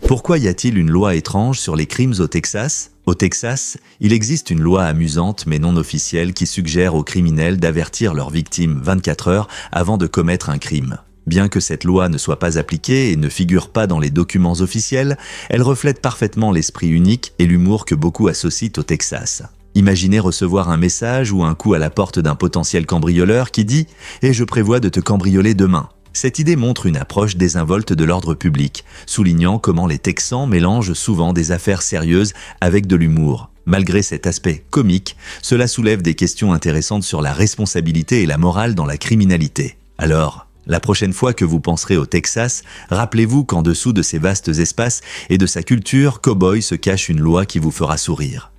S1: Pourquoi y a-t-il une loi étrange sur les crimes au Texas ? Au Texas, il existe une loi amusante mais non officielle qui suggère aux criminels d'avertir leurs victimes 24 heures avant de commettre un crime. Bien que cette loi ne soit pas appliquée et ne figure pas dans les documents officiels, elle reflète parfaitement l'esprit unique et l'humour que beaucoup associent au Texas. Imaginez recevoir un message ou un coup à la porte d'un potentiel cambrioleur qui dit « Et je prévois de te cambrioler demain ». Cette idée montre une approche désinvolte de l'ordre public, soulignant comment les Texans mélangent souvent des affaires sérieuses avec de l'humour. Malgré cet aspect comique, cela soulève des questions intéressantes sur la responsabilité et la morale dans la criminalité. Alors, la prochaine fois que vous penserez au Texas, rappelez-vous qu'en dessous de ces vastes espaces et de sa culture cow-boy se cache une loi qui vous fera sourire.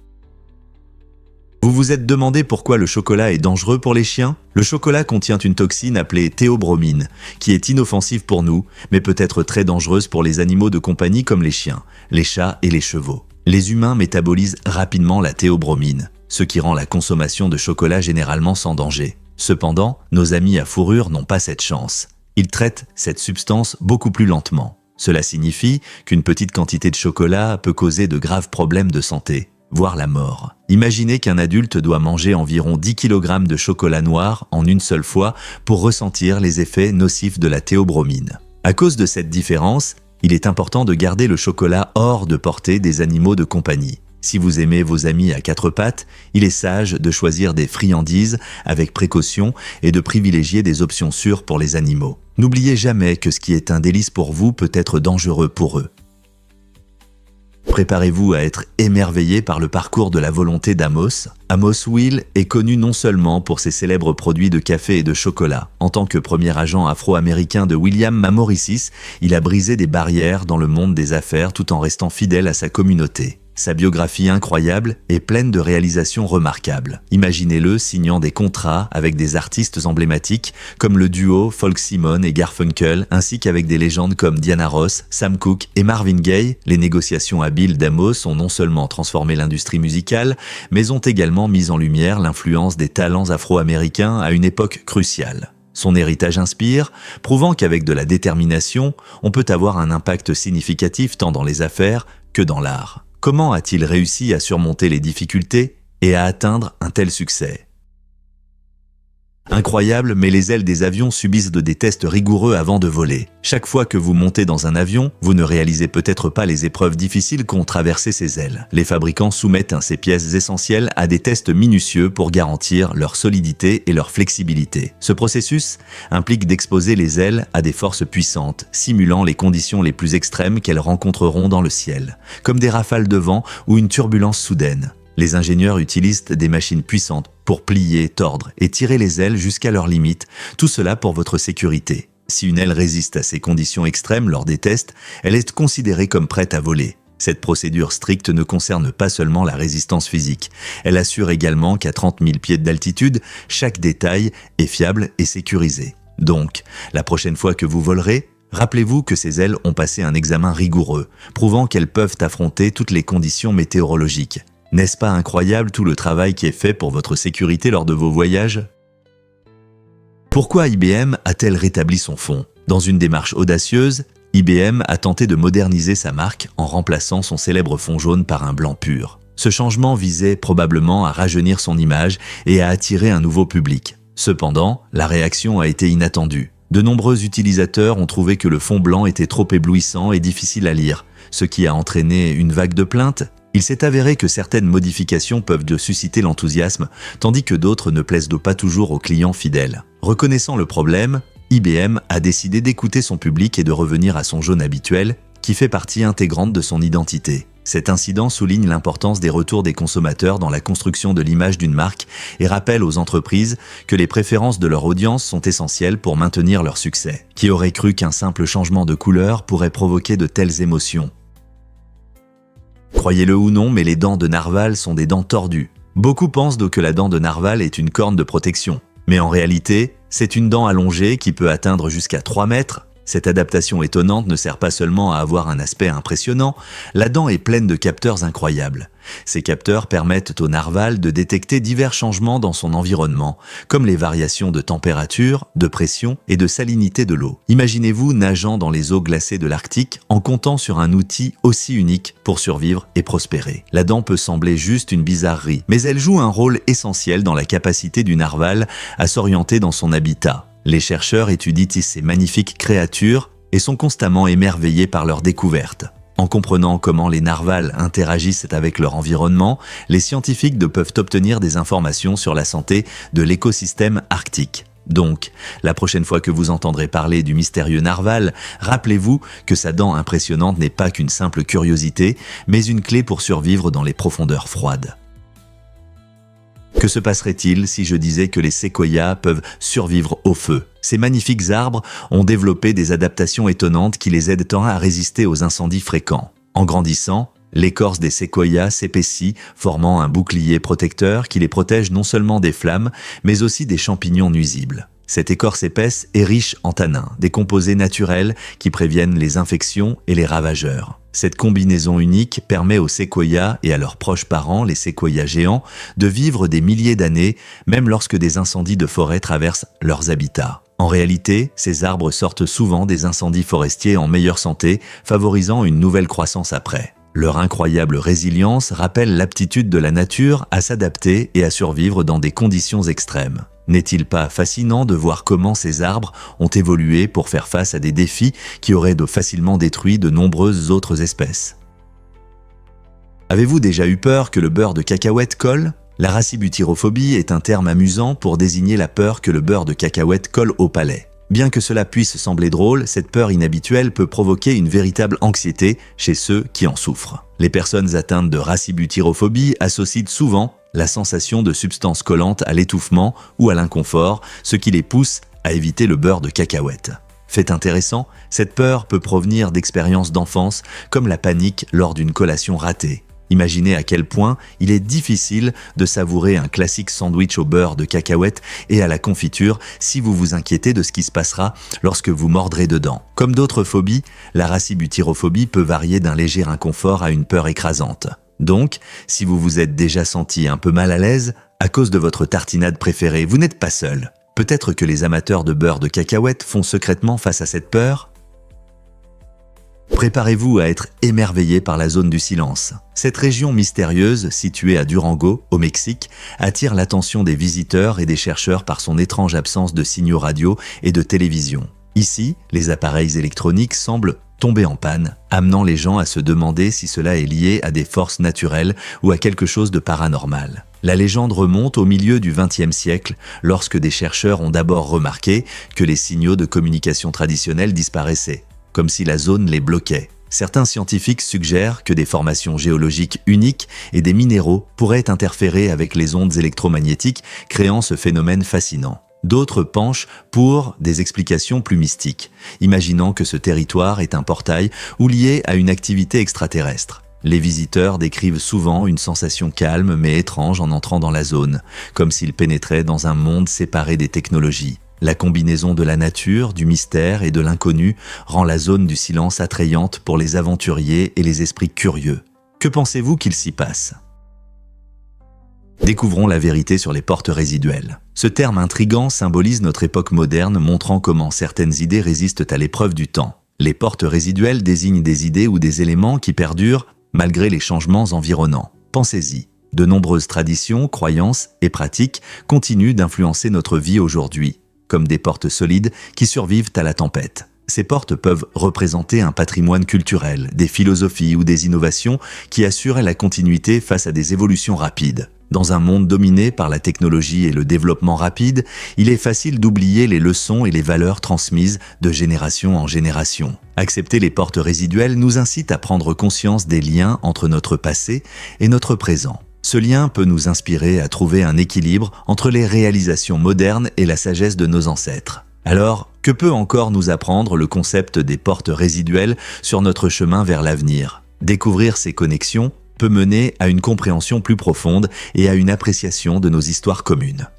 S1: Vous vous êtes demandé pourquoi le chocolat est dangereux pour les chiens ? Le chocolat contient une toxine appelée théobromine, qui est inoffensive pour nous, mais peut être très dangereuse pour les animaux de compagnie comme les chiens, les chats et les chevaux. Les humains métabolisent rapidement la théobromine, ce qui rend la consommation de chocolat généralement sans danger. Cependant, nos amis à fourrure n'ont pas cette chance. Ils traitent cette substance beaucoup plus lentement. Cela signifie qu'une petite quantité de chocolat peut causer de graves problèmes de santé, voire la mort. Imaginez qu'un adulte doit manger environ 10 kg de chocolat noir en une seule fois pour ressentir les effets nocifs de la théobromine. À cause de cette différence, il est important de garder le chocolat hors de portée des animaux de compagnie. Si vous aimez vos amis à quatre pattes, il est sage de choisir des friandises avec précaution et de privilégier des options sûres pour les animaux. N'oubliez jamais que ce qui est un délice pour vous peut être dangereux pour eux. Préparez-vous à être émerveillé par le parcours de la volonté d'Amos. Amos Will est connu non seulement pour ses célèbres produits de café et de chocolat. En tant que premier agent afro-américain de William Mamorisis, il a brisé des barrières dans le monde des affaires tout en restant fidèle à sa communauté. Sa biographie incroyable est pleine de réalisations remarquables. Imaginez-le signant des contrats avec des artistes emblématiques comme le duo Folk Simon et Garfunkel, ainsi qu'avec des légendes comme Diana Ross, Sam Cooke et Marvin Gaye. Les négociations habiles d'Amos ont non seulement transformé l'industrie musicale, mais ont également mis en lumière l'influence des talents afro-américains à une époque cruciale. Son héritage inspire, prouvant qu'avec de la détermination, on peut avoir un impact significatif tant dans les affaires que dans l'art. Comment a-t-il réussi à surmonter les difficultés et à atteindre un tel succès ? Incroyable, mais les ailes des avions subissent des tests rigoureux avant de voler. Chaque fois que vous montez dans un avion, vous ne réalisez peut-être pas les épreuves difficiles qu'ont traversé ces ailes. Les fabricants soumettent ces pièces essentielles à des tests minutieux pour garantir leur solidité et leur flexibilité. Ce processus implique d'exposer les ailes à des forces puissantes, simulant les conditions les plus extrêmes qu'elles rencontreront dans le ciel, comme des rafales de vent ou une turbulence soudaine. Les ingénieurs utilisent des machines puissantes pour plier, tordre et tirer les ailes jusqu'à leurs limites, tout cela pour votre sécurité. Si une aile résiste à ces conditions extrêmes lors des tests, elle est considérée comme prête à voler. Cette procédure stricte ne concerne pas seulement la résistance physique, elle assure également qu'à 30 000 pieds d'altitude, chaque détail est fiable et sécurisé. Donc, la prochaine fois que vous volerez, rappelez-vous que ces ailes ont passé un examen rigoureux, prouvant qu'elles peuvent affronter toutes les conditions météorologiques. N'est-ce pas incroyable tout le travail qui est fait pour votre sécurité lors de vos voyages ? Pourquoi IBM a-t-elle rétabli son fond ? Dans une démarche audacieuse, IBM a tenté de moderniser sa marque en remplaçant son célèbre fond jaune par un blanc pur. Ce changement visait probablement à rajeunir son image et à attirer un nouveau public. Cependant, la réaction a été inattendue. De nombreux utilisateurs ont trouvé que le fond blanc était trop éblouissant et difficile à lire, ce qui a entraîné une vague de plaintes. Il s'est avéré que certaines modifications peuvent susciter l'enthousiasme, tandis que d'autres ne plaisent pas toujours aux clients fidèles. Reconnaissant le problème, IBM a décidé d'écouter son public et de revenir à son jaune habituel, qui fait partie intégrante de son identité. Cet incident souligne l'importance des retours des consommateurs dans la construction de l'image d'une marque et rappelle aux entreprises que les préférences de leur audience sont essentielles pour maintenir leur succès. Qui aurait cru qu'un simple changement de couleur pourrait provoquer de telles émotions ? Croyez-le ou non, mais les dents de narval sont des dents tordues. Beaucoup pensent donc que la dent de narval est une corne de protection. Mais en réalité, c'est une dent allongée qui peut atteindre jusqu'à 3 mètres. Cette adaptation étonnante ne sert pas seulement à avoir un aspect impressionnant, la dent est pleine de capteurs incroyables. Ces capteurs permettent au narval de détecter divers changements dans son environnement, comme les variations de température, de pression et de salinité de l'eau. Imaginez-vous nageant dans les eaux glacées de l'Arctique en comptant sur un outil aussi unique pour survivre et prospérer. La dent peut sembler juste une bizarrerie, mais elle joue un rôle essentiel dans la capacité du narval à s'orienter dans son habitat. Les chercheurs étudient ces magnifiques créatures et sont constamment émerveillés par leurs découvertes. En comprenant comment les narvals interagissent avec leur environnement, les scientifiques peuvent obtenir des informations sur la santé de l'écosystème arctique. Donc, la prochaine fois que vous entendrez parler du mystérieux narval, rappelez-vous que sa dent impressionnante n'est pas qu'une simple curiosité, mais une clé pour survivre dans les profondeurs froides. Que se passerait-il si je disais que les séquoias peuvent survivre au feu? Ces magnifiques arbres ont développé des adaptations étonnantes qui les aident tant à résister aux incendies fréquents. En grandissant, l'écorce des séquoias s'épaissit, formant un bouclier protecteur qui les protège non seulement des flammes, mais aussi des champignons nuisibles. Cette écorce épaisse est riche en tanins, des composés naturels qui préviennent les infections et les ravageurs. Cette combinaison unique permet aux séquoias et à leurs proches parents, les séquoias géants, de vivre des milliers d'années, même lorsque des incendies de forêt traversent leurs habitats. En réalité, ces arbres sortent souvent des incendies forestiers en meilleure santé, favorisant une nouvelle croissance après. Leur incroyable résilience rappelle l'aptitude de la nature à s'adapter et à survivre dans des conditions extrêmes. N'est-il pas fascinant de voir comment ces arbres ont évolué pour faire face à des défis qui auraient facilement détruit de nombreuses autres espèces? Avez-vous déjà eu peur que le beurre de cacahuète colle? La racibutyrophobie est un terme amusant pour désigner la peur que le beurre de cacahuète colle au palais. Bien que cela puisse sembler drôle, cette peur inhabituelle peut provoquer une véritable anxiété chez ceux qui en souffrent. Les personnes atteintes de racibutyrophobie associent souvent la sensation de substances collantes à l'étouffement ou à l'inconfort, ce qui les pousse à éviter le beurre de cacahuète. Fait intéressant, cette peur peut provenir d'expériences d'enfance comme la panique lors d'une collation ratée. Imaginez à quel point il est difficile de savourer un classique sandwich au beurre de cacahuète et à la confiture si vous vous inquiétez de ce qui se passera lorsque vous mordrez dedans. Comme d'autres phobies, la racibutyrophobie peut varier d'un léger inconfort à une peur écrasante. Donc, si vous vous êtes déjà senti un peu mal à l'aise à cause de votre tartinade préférée, vous n'êtes pas seul. Peut-être que les amateurs de beurre de cacahuète font secrètement face à cette peur? Préparez-vous à être émerveillé par la zone du silence. Cette région mystérieuse, située à Durango, au Mexique, attire l'attention des visiteurs et des chercheurs par son étrange absence de signaux radio et de télévision. Ici, les appareils électroniques semblent tomber en panne, amenant les gens à se demander si cela est lié à des forces naturelles ou à quelque chose de paranormal. La légende remonte au milieu du XXe siècle, lorsque des chercheurs ont d'abord remarqué que les signaux de communication traditionnels disparaissaient, comme si la zone les bloquait. Certains scientifiques suggèrent que des formations géologiques uniques et des minéraux pourraient interférer avec les ondes électromagnétiques, créant ce phénomène fascinant. D'autres penchent pour des explications plus mystiques, imaginant que ce territoire est un portail ou lié à une activité extraterrestre. Les visiteurs décrivent souvent une sensation calme mais étrange en entrant dans la zone, comme s'ils pénétraient dans un monde séparé des technologies. La combinaison de la nature, du mystère et de l'inconnu rend la zone du silence attrayante pour les aventuriers et les esprits curieux. Que pensez-vous qu'il s'y passe ? Découvrons la vérité sur les portes résiduelles. Ce terme intrigant symbolise notre époque moderne, montrant comment certaines idées résistent à l'épreuve du temps. Les portes résiduelles désignent des idées ou des éléments qui perdurent malgré les changements environnants. Pensez-y. De nombreuses traditions, croyances et pratiques continuent d'influencer notre vie aujourd'hui, comme des portes solides qui survivent à la tempête. Ces portes peuvent représenter un patrimoine culturel, des philosophies ou des innovations qui assurent la continuité face à des évolutions rapides. Dans un monde dominé par la technologie et le développement rapide, il est facile d'oublier les leçons et les valeurs transmises de génération en génération. Accepter les portes résiduelles nous incite à prendre conscience des liens entre notre passé et notre présent. Ce lien peut nous inspirer à trouver un équilibre entre les réalisations modernes et la sagesse de nos ancêtres. Alors, que peut encore nous apprendre le concept des portes résiduelles sur notre chemin vers l'avenir? Découvrir ces connexions peut mener à une compréhension plus profonde et à une appréciation de nos histoires communes.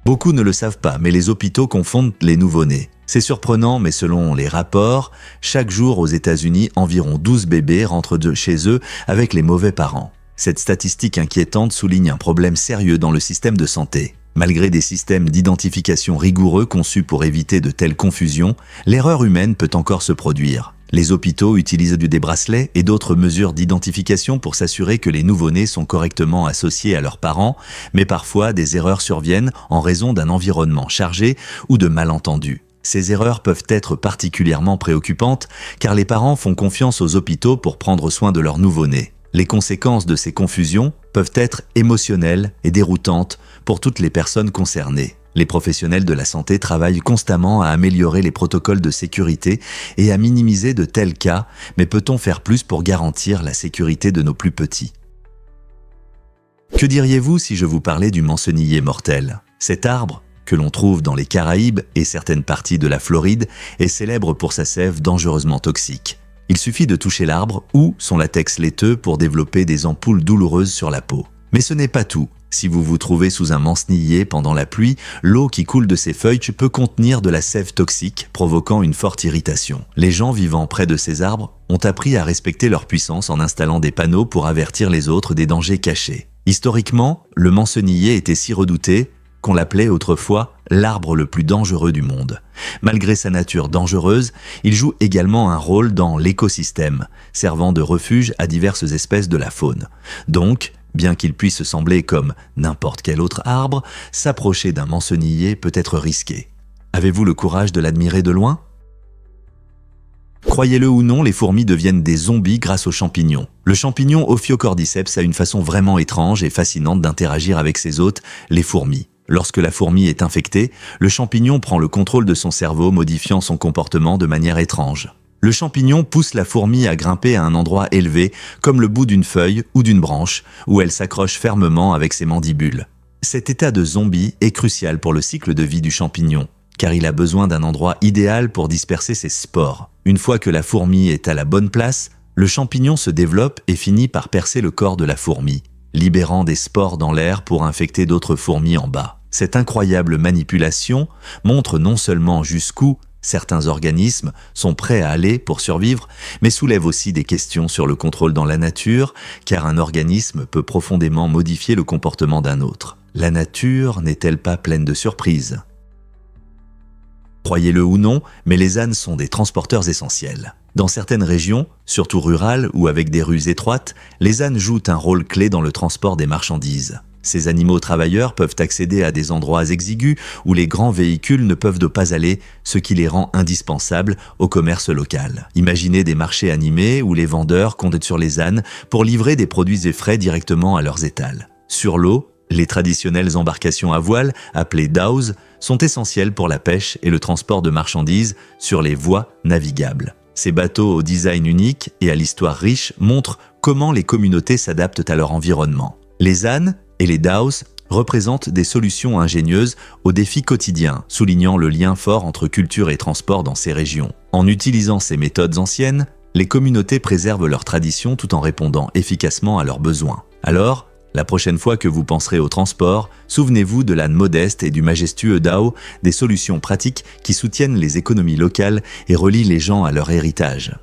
S1: Beaucoup ne le savent pas, mais les hôpitaux confondent les nouveau-nés. C'est surprenant, mais selon les rapports, chaque jour aux États-Unis, environ 12 bébés rentrent de chez eux avec les mauvais parents. Cette statistique inquiétante souligne un problème sérieux dans le système de santé. Malgré des systèmes d'identification rigoureux conçus pour éviter de telles confusions, l'erreur humaine peut encore se produire. Les hôpitaux utilisent des bracelets et d'autres mesures d'identification pour s'assurer que les nouveau-nés sont correctement associés à leurs parents, mais parfois des erreurs surviennent en raison d'un environnement chargé ou de malentendus. Ces erreurs peuvent être particulièrement préoccupantes car les parents font confiance aux hôpitaux pour prendre soin de leur nouveau-né. Les conséquences de ces confusions peuvent être émotionnelles et déroutantes pour toutes les personnes concernées. Les professionnels de la santé travaillent constamment à améliorer les protocoles de sécurité et à minimiser de tels cas, mais peut-on faire plus pour garantir la sécurité de nos plus petits? Que diriez-vous si je vous parlais du mancenillier mortel? Cet arbre, que l'on trouve dans les Caraïbes et certaines parties de la Floride, est célèbre pour sa sève dangereusement toxique. Il suffit de toucher l'arbre ou son latex laiteux pour développer des ampoules douloureuses sur la peau. Mais ce n'est pas tout. Si vous vous trouvez sous un mancenillier pendant la pluie, l'eau qui coule de ses feuilles peut contenir de la sève toxique, provoquant une forte irritation. Les gens vivant près de ces arbres ont appris à respecter leur puissance en installant des panneaux pour avertir les autres des dangers cachés. Historiquement, le mancenillier était si redouté qu'on l'appelait autrefois l'arbre le plus dangereux du monde. Malgré sa nature dangereuse, il joue également un rôle dans l'écosystème, servant de refuge à diverses espèces de la faune. Donc, bien qu'il puisse sembler comme n'importe quel autre arbre, s'approcher d'un mancenillier peut être risqué. Avez-vous le courage de l'admirer de loin? Croyez-le ou non, les fourmis deviennent des zombies grâce aux champignons. Le champignon Ophiocordyceps a une façon vraiment étrange et fascinante d'interagir avec ses hôtes, les fourmis. Lorsque la fourmi est infectée, le champignon prend le contrôle de son cerveau, modifiant son comportement de manière étrange. Le champignon pousse la fourmi à grimper à un endroit élevé, comme le bout d'une feuille ou d'une branche, où elle s'accroche fermement avec ses mandibules. Cet état de zombie est crucial pour le cycle de vie du champignon, car il a besoin d'un endroit idéal pour disperser ses spores. Une fois que la fourmi est à la bonne place, le champignon se développe et finit par percer le corps de la fourmi, libérant des spores dans l'air pour infecter d'autres fourmis en bas. Cette incroyable manipulation montre non seulement jusqu'où certains organismes sont prêts à aller pour survivre, mais soulève aussi des questions sur le contrôle dans la nature, car un organisme peut profondément modifier le comportement d'un autre. La nature n'est-elle pas pleine de surprises? Croyez-le ou non, mais les ânes sont des transporteurs essentiels. Dans certaines régions, surtout rurales ou avec des rues étroites, les ânes jouent un rôle clé dans le transport des marchandises. Ces animaux travailleurs peuvent accéder à des endroits exigus où les grands véhicules ne peuvent pas aller, ce qui les rend indispensables au commerce local. Imaginez des marchés animés où les vendeurs comptent sur les ânes pour livrer des produits et frais directement à leurs étals. Sur l'eau, les traditionnelles embarcations à voile, appelées dhows, sont essentielles pour la pêche et le transport de marchandises sur les voies navigables. Ces bateaux au design unique et à l'histoire riche montrent comment les communautés s'adaptent à leur environnement. Les ânes et les dhows représentent des solutions ingénieuses aux défis quotidiens, soulignant le lien fort entre culture et transport dans ces régions. En utilisant ces méthodes anciennes, les communautés préservent leurs traditions tout en répondant efficacement à leurs besoins. Alors, la prochaine fois que vous penserez au transport, souvenez-vous de l'âne modeste et du majestueux dhow, des solutions pratiques qui soutiennent les économies locales et relient les gens à leur héritage.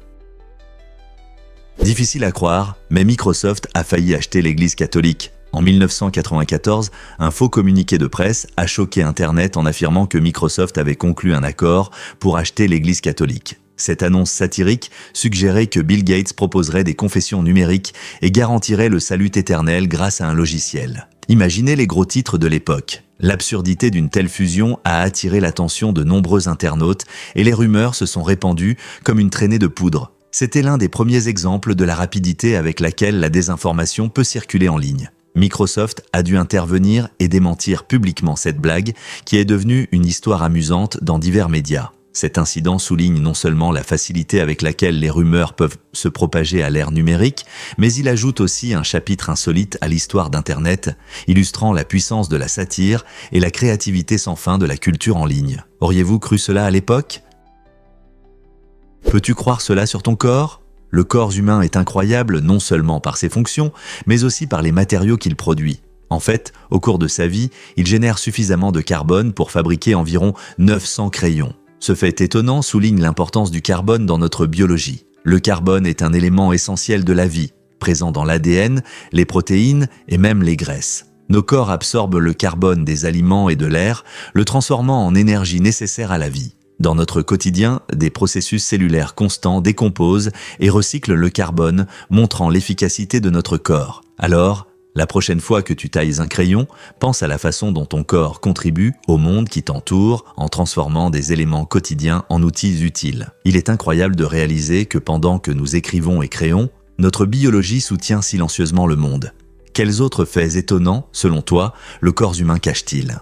S1: Difficile à croire, mais Microsoft a failli acheter l'Église catholique. En 1994, un faux communiqué de presse a choqué Internet en affirmant que Microsoft avait conclu un accord pour acheter l'Église catholique. Cette annonce satirique suggérait que Bill Gates proposerait des confessions numériques et garantirait le salut éternel grâce à un logiciel. Imaginez les gros titres de l'époque. L'absurdité d'une telle fusion a attiré l'attention de nombreux internautes et les rumeurs se sont répandues comme une traînée de poudre. C'était l'un des premiers exemples de la rapidité avec laquelle la désinformation peut circuler en ligne. Microsoft a dû intervenir et démentir publiquement cette blague qui est devenue une histoire amusante dans divers médias. Cet incident souligne non seulement la facilité avec laquelle les rumeurs peuvent se propager à l'ère numérique, mais il ajoute aussi un chapitre insolite à l'histoire d'Internet, illustrant la puissance de la satire et la créativité sans fin de la culture en ligne. Auriez-vous cru cela à l'époque? Peux-tu croire cela sur ton corps? Le corps humain est incroyable non seulement par ses fonctions, mais aussi par les matériaux qu'il produit. En fait, au cours de sa vie, il génère suffisamment de carbone pour fabriquer environ 900 crayons. Ce fait étonnant souligne l'importance du carbone dans notre biologie. Le carbone est un élément essentiel de la vie, présent dans l'ADN, les protéines et même les graisses. Nos corps absorbent le carbone des aliments et de l'air, le transformant en énergie nécessaire à la vie. Dans notre quotidien, des processus cellulaires constants décomposent et recyclent le carbone, montrant l'efficacité de notre corps. Alors, la prochaine fois que tu tailles un crayon, pense à la façon dont ton corps contribue au monde qui t'entoure en transformant des éléments quotidiens en outils utiles. Il est incroyable de réaliser que pendant que nous écrivons et créons, notre biologie soutient silencieusement le monde. Quels autres faits étonnants, selon toi, le corps humain cache-t-il ?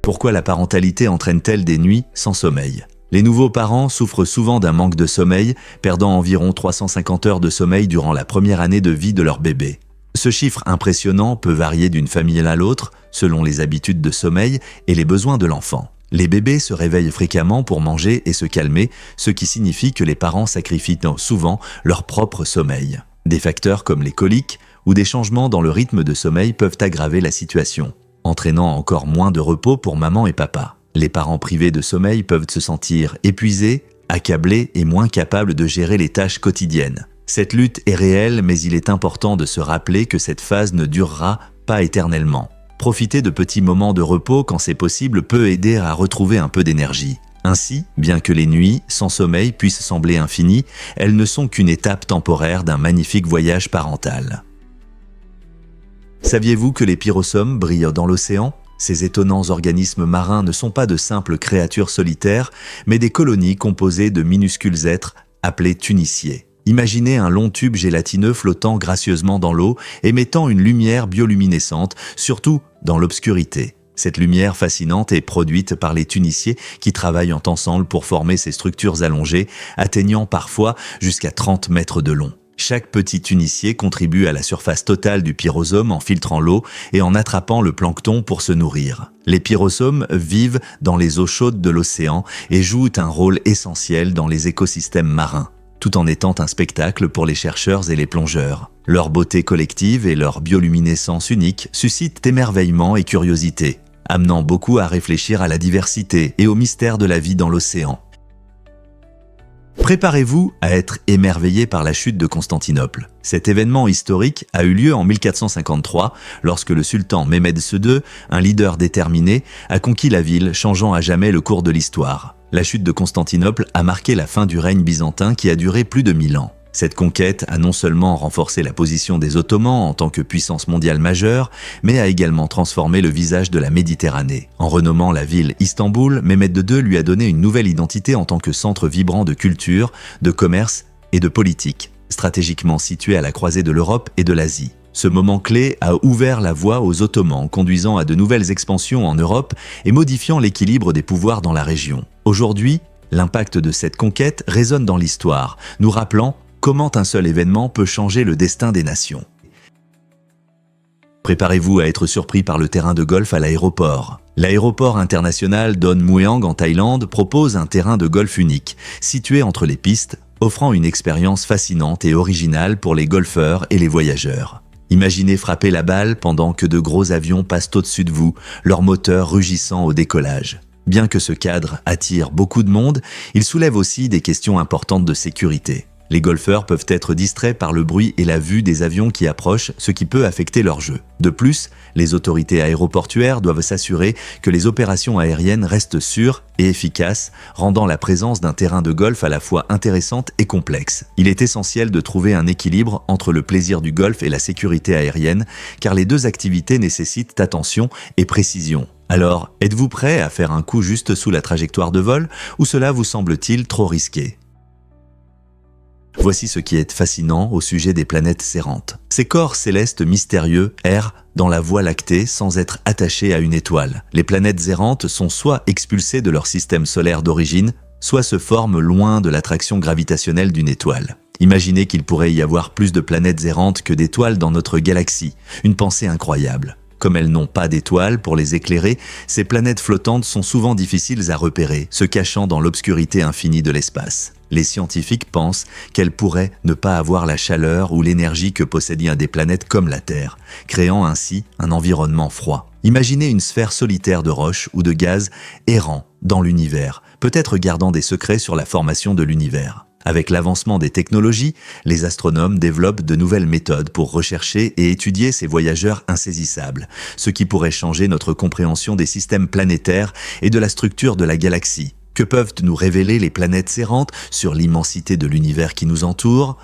S1: Pourquoi la parentalité entraîne-t-elle des nuits sans sommeil ? Les nouveaux parents souffrent souvent d'un manque de sommeil, perdant environ 350 heures de sommeil durant la première année de vie de leur bébé. Ce chiffre impressionnant peut varier d'une famille à l'autre, selon les habitudes de sommeil et les besoins de l'enfant. Les bébés se réveillent fréquemment pour manger et se calmer, ce qui signifie que les parents sacrifient souvent leur propre sommeil. Des facteurs comme les coliques ou des changements dans le rythme de sommeil peuvent aggraver la situation, entraînant encore moins de repos pour maman et papa. Les parents privés de sommeil peuvent se sentir épuisés, accablés et moins capables de gérer les tâches quotidiennes. Cette lutte est réelle, mais il est important de se rappeler que cette phase ne durera pas éternellement. Profiter de petits moments de repos quand c'est possible peut aider à retrouver un peu d'énergie. Ainsi, bien que les nuits sans sommeil puissent sembler infinies, elles ne sont qu'une étape temporaire d'un magnifique voyage parental. Saviez-vous que les pyrosomes brillent dans l'océan ? Ces étonnants organismes marins ne sont pas de simples créatures solitaires, mais des colonies composées de minuscules êtres appelés tuniciers. Imaginez un long tube gélatineux flottant gracieusement dans l'eau, émettant une lumière bioluminescente, surtout dans l'obscurité. Cette lumière fascinante est produite par les tuniciers qui travaillent ensemble pour former ces structures allongées, atteignant parfois jusqu'à 30 mètres de long. Chaque petit tunicier contribue à la surface totale du pyrosome en filtrant l'eau et en attrapant le plancton pour se nourrir. Les pyrosomes vivent dans les eaux chaudes de l'océan et jouent un rôle essentiel dans les écosystèmes marins, tout en étant un spectacle pour les chercheurs et les plongeurs. Leur beauté collective et leur bioluminescence unique suscitent émerveillement et curiosité, amenant beaucoup à réfléchir à la diversité et au mystère de la vie dans l'océan. Préparez-vous à être émerveillé par la chute de Constantinople. Cet événement historique a eu lieu en 1453, lorsque le sultan Mehmed II, un leader déterminé, a conquis la ville, changeant à jamais le cours de l'histoire. La chute de Constantinople a marqué la fin du règne byzantin qui a duré plus de 1000 ans. Cette conquête a non seulement renforcé la position des Ottomans en tant que puissance mondiale majeure, mais a également transformé le visage de la Méditerranée. En renommant la ville Istanbul, Mehmed II lui a donné une nouvelle identité en tant que centre vibrant de culture, de commerce et de politique, stratégiquement situé à la croisée de l'Europe et de l'Asie. Ce moment clé a ouvert la voie aux Ottomans, conduisant à de nouvelles expansions en Europe et modifiant l'équilibre des pouvoirs dans la région. Aujourd'hui, l'impact de cette conquête résonne dans l'histoire, nous rappelant comment un seul événement peut changer le destin des nations. Préparez-vous à être surpris par le terrain de golf à l'aéroport. L'aéroport international Don Mueang en Thaïlande propose un terrain de golf unique, situé entre les pistes, offrant une expérience fascinante et originale pour les golfeurs et les voyageurs. Imaginez frapper la balle pendant que de gros avions passent au-dessus de vous, leurs moteurs rugissant au décollage. Bien que ce cadre attire beaucoup de monde, il soulève aussi des questions importantes de sécurité. Les golfeurs peuvent être distraits par le bruit et la vue des avions qui approchent, ce qui peut affecter leur jeu. De plus, les autorités aéroportuaires doivent s'assurer que les opérations aériennes restent sûres et efficaces, rendant la présence d'un terrain de golf à la fois intéressante et complexe. Il est essentiel de trouver un équilibre entre le plaisir du golf et la sécurité aérienne, car les deux activités nécessitent attention et précision. Alors, êtes-vous prêt à faire un coup juste sous la trajectoire de vol, ou cela vous semble-t-il trop risqué ? Voici ce qui est fascinant au sujet des planètes errantes. Ces corps célestes mystérieux errent dans la Voie lactée sans être attachés à une étoile. Les planètes errantes sont soit expulsées de leur système solaire d'origine, soit se forment loin de l'attraction gravitationnelle d'une étoile. Imaginez qu'il pourrait y avoir plus de planètes errantes que d'étoiles dans notre galaxie. Une pensée incroyable. Comme elles n'ont pas d'étoiles pour les éclairer, ces planètes flottantes sont souvent difficiles à repérer, se cachant dans l'obscurité infinie de l'espace. Les scientifiques pensent qu'elles pourraient ne pas avoir la chaleur ou l'énergie que possèdent des planètes comme la Terre, créant ainsi un environnement froid. Imaginez une sphère solitaire de roches ou de gaz errant dans l'univers, peut-être gardant des secrets sur la formation de l'univers. Avec l'avancement des technologies, les astronomes développent de nouvelles méthodes pour rechercher et étudier ces voyageurs insaisissables, ce qui pourrait changer notre compréhension des systèmes planétaires et de la structure de la galaxie. Que peuvent nous révéler les planètes errantes sur l'immensité de l'univers qui nous entoure?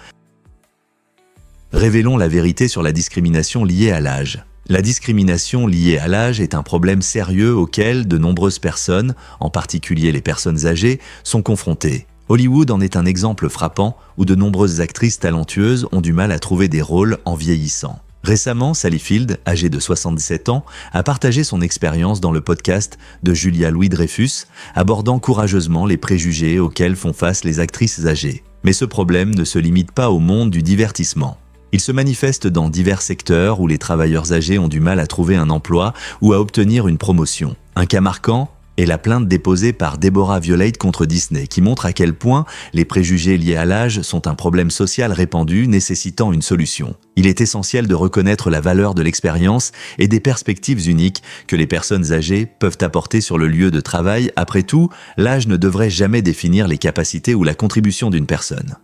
S1: Révélons la vérité sur la discrimination liée à l'âge. La discrimination liée à l'âge est un problème sérieux auquel de nombreuses personnes, en particulier les personnes âgées, sont confrontées. Hollywood en est un exemple frappant où de nombreuses actrices talentueuses ont du mal à trouver des rôles en vieillissant. Récemment, Sally Field, âgée de 77 ans, a partagé son expérience dans le podcast de Julia Louis-Dreyfus, abordant courageusement les préjugés auxquels font face les actrices âgées. Mais ce problème ne se limite pas au monde du divertissement. Il se manifeste dans divers secteurs où les travailleurs âgés ont du mal à trouver un emploi ou à obtenir une promotion. Un cas marquant est la plainte déposée par Deborah Violate contre Disney, qui montre à quel point les préjugés liés à l'âge sont un problème social répandu nécessitant une solution. Il est essentiel de reconnaître la valeur de l'expérience et des perspectives uniques que les personnes âgées peuvent apporter sur le lieu de travail. Après tout, l'âge ne devrait jamais définir les capacités ou la contribution d'une personne.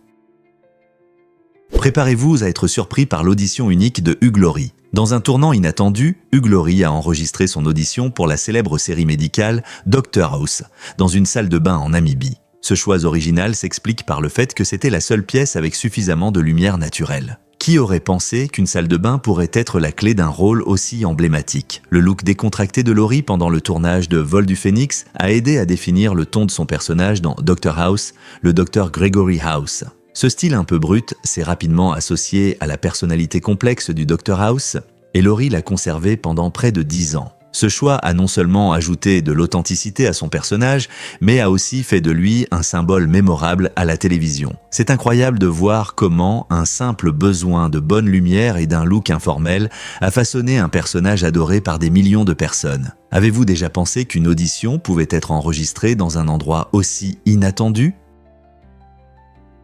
S1: Préparez-vous à être surpris par l'audition unique de Hugh Laurie. Dans un tournant inattendu, Hugh Laurie a enregistré son audition pour la célèbre série médicale Dr House, dans une salle de bain en Namibie. Ce choix original s'explique par le fait que c'était la seule pièce avec suffisamment de lumière naturelle. Qui aurait pensé qu'une salle de bain pourrait être la clé d'un rôle aussi emblématique? Le look décontracté de Laurie pendant le tournage de Vol du Phénix a aidé à définir le ton de son personnage dans Dr House, le Dr Gregory House. Ce style un peu brut s'est rapidement associé à la personnalité complexe du Dr House et Laurie l'a conservé pendant près de 10 ans. Ce choix a non seulement ajouté de l'authenticité à son personnage, mais a aussi fait de lui un symbole mémorable à la télévision. C'est incroyable de voir comment un simple besoin de bonne lumière et d'un look informel a façonné un personnage adoré par des millions de personnes. Avez-vous déjà pensé qu'une audition pouvait être enregistrée dans un endroit aussi inattendu ?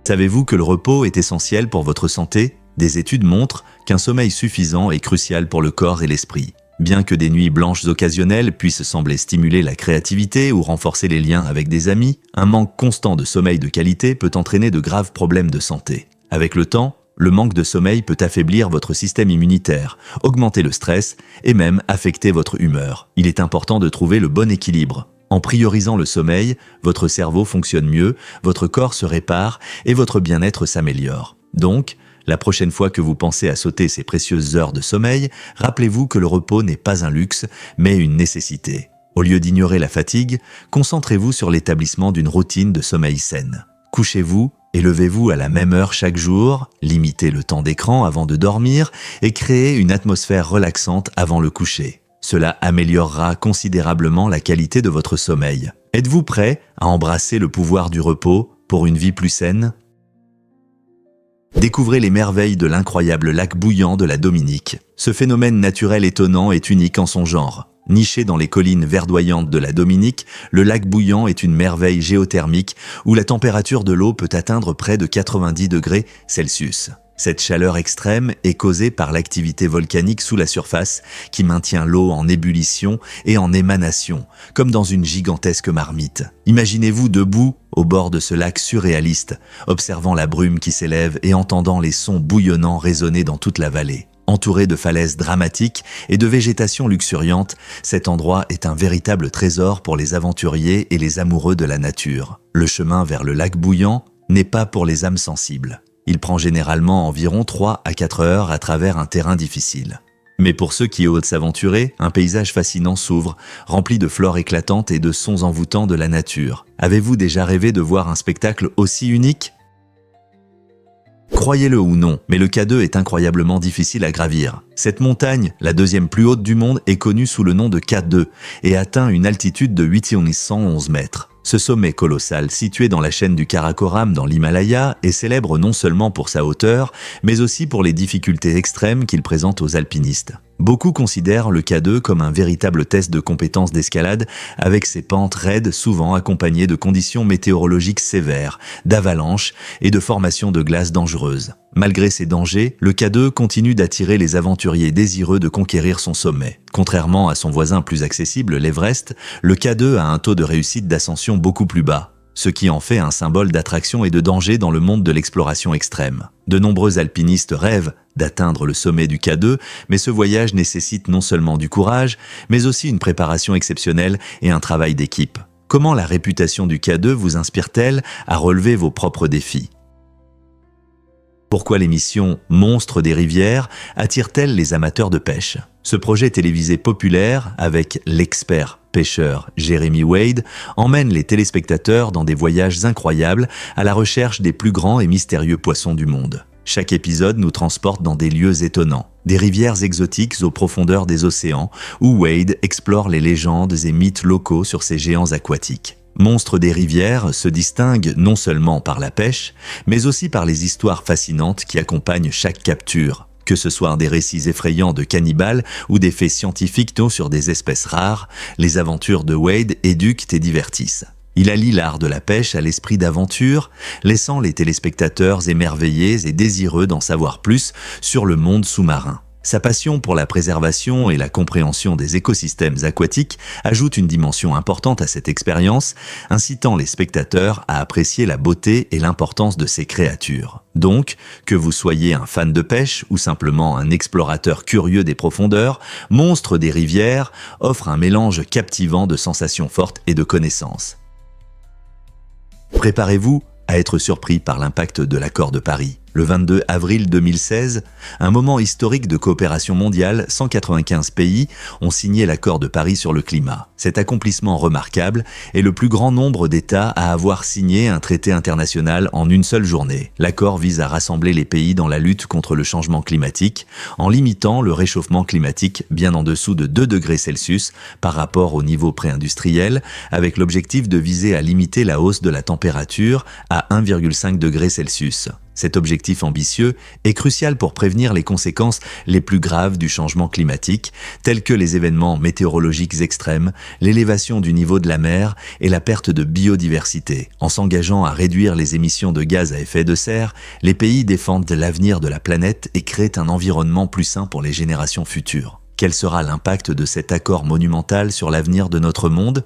S1: Savez-vous que le repos est essentiel pour votre santé? Des études montrent qu'un sommeil suffisant est crucial pour le corps et l'esprit. Bien que des nuits blanches occasionnelles puissent sembler stimuler la créativité ou renforcer les liens avec des amis, un manque constant de sommeil de qualité peut entraîner de graves problèmes de santé. Avec le temps, le manque de sommeil peut affaiblir votre système immunitaire, augmenter le stress et même affecter votre humeur. Il est important de trouver le bon équilibre. En priorisant le sommeil, votre cerveau fonctionne mieux, votre corps se répare et votre bien-être s'améliore. Donc, la prochaine fois que vous pensez à sauter ces précieuses heures de sommeil, rappelez-vous que le repos n'est pas un luxe, mais une nécessité. Au lieu d'ignorer la fatigue, concentrez-vous sur l'établissement d'une routine de sommeil saine. Couchez-vous et levez-vous à la même heure chaque jour, limitez le temps d'écran avant de dormir et créez une atmosphère relaxante avant le coucher. Cela améliorera considérablement la qualité de votre sommeil. Êtes-vous prêt à embrasser le pouvoir du repos pour une vie plus saine? Découvrez les merveilles de l'incroyable lac bouillant de la Dominique. Ce phénomène naturel étonnant est unique en son genre. Niché dans les collines verdoyantes de la Dominique, le lac bouillant est une merveille géothermique où la température de l'eau peut atteindre près de 90 degrés Celsius. Cette chaleur extrême est causée par l'activité volcanique sous la surface qui maintient l'eau en ébullition et en émanation, comme dans une gigantesque marmite. Imaginez-vous debout au bord de ce lac surréaliste, observant la brume qui s'élève et entendant les sons bouillonnants résonner dans toute la vallée. Entouré de falaises dramatiques et de végétation luxuriante, cet endroit est un véritable trésor pour les aventuriers et les amoureux de la nature. Le chemin vers le lac bouillant n'est pas pour les âmes sensibles. Il prend généralement environ 3 à 4 heures à travers un terrain difficile. Mais pour ceux qui osent s'aventurer, un paysage fascinant s'ouvre, rempli de flore éclatante et de sons envoûtants de la nature. Avez-vous déjà rêvé de voir un spectacle aussi unique ? Croyez-le ou non, mais le K2 est incroyablement difficile à gravir. Cette montagne, la deuxième plus haute du monde, est connue sous le nom de K2 et atteint une altitude de 8111 mètres. Ce sommet colossal, situé dans la chaîne du Karakoram dans l'Himalaya, est célèbre non seulement pour sa hauteur, mais aussi pour les difficultés extrêmes qu'il présente aux alpinistes. Beaucoup considèrent le K2 comme un véritable test de compétences d'escalade avec ses pentes raides souvent accompagnées de conditions météorologiques sévères, d'avalanches et de formations de glace dangereuses. Malgré ces dangers, le K2 continue d'attirer les aventuriers désireux de conquérir son sommet. Contrairement à son voisin plus accessible, l'Everest, le K2 a un taux de réussite d'ascension beaucoup plus bas, ce qui en fait un symbole d'attraction et de danger dans le monde de l'exploration extrême. De nombreux alpinistes rêvent d'atteindre le sommet du K2, mais ce voyage nécessite non seulement du courage, mais aussi une préparation exceptionnelle et un travail d'équipe. Comment la réputation du K2 vous inspire-t-elle à relever vos propres défis ? Pourquoi l'émission Monstres des rivières attire-t-elle les amateurs de pêche ? Ce projet télévisé populaire, avec l'expert pêcheur Jeremy Wade, emmène les téléspectateurs dans des voyages incroyables à la recherche des plus grands et mystérieux poissons du monde. Chaque épisode nous transporte dans des lieux étonnants, des rivières exotiques aux profondeurs des océans, où Wade explore les légendes et mythes locaux sur ces géants aquatiques. Monstres des rivières se distingue non seulement par la pêche, mais aussi par les histoires fascinantes qui accompagnent chaque capture, que ce soit des récits effrayants de cannibales ou des faits scientifiques sur des espèces rares, les aventures de Wade éduquent et divertissent. Il allie l'art de la pêche à l'esprit d'aventure, laissant les téléspectateurs émerveillés et désireux d'en savoir plus sur le monde sous-marin. Sa passion pour la préservation et la compréhension des écosystèmes aquatiques ajoute une dimension importante à cette expérience, incitant les spectateurs à apprécier la beauté et l'importance de ces créatures. Donc, que vous soyez un fan de pêche ou simplement un explorateur curieux des profondeurs, Monstres des rivières offre un mélange captivant de sensations fortes et de connaissances. Préparez-vous à être surpris par l'impact de l'accord de Paris. Le 22 avril 2016, un moment historique de coopération mondiale, 195 pays ont signé l'accord de Paris sur le climat. Cet accomplissement remarquable est le plus grand nombre d'États à avoir signé un traité international en une seule journée. L'accord vise à rassembler les pays dans la lutte contre le changement climatique, en limitant le réchauffement climatique bien en dessous de 2 degrés Celsius par rapport au niveau pré-industriel, avec l'objectif de viser à limiter la hausse de la température à 1,5 degré Celsius. Cet objectif ambitieux est crucial pour prévenir les conséquences les plus graves du changement climatique, tels que les événements météorologiques extrêmes, l'élévation du niveau de la mer et la perte de biodiversité. En s'engageant à réduire les émissions de gaz à effet de serre, les pays défendent l'avenir de la planète et créent un environnement plus sain pour les générations futures. Quel sera l'impact de cet accord monumental sur l'avenir de notre monde ?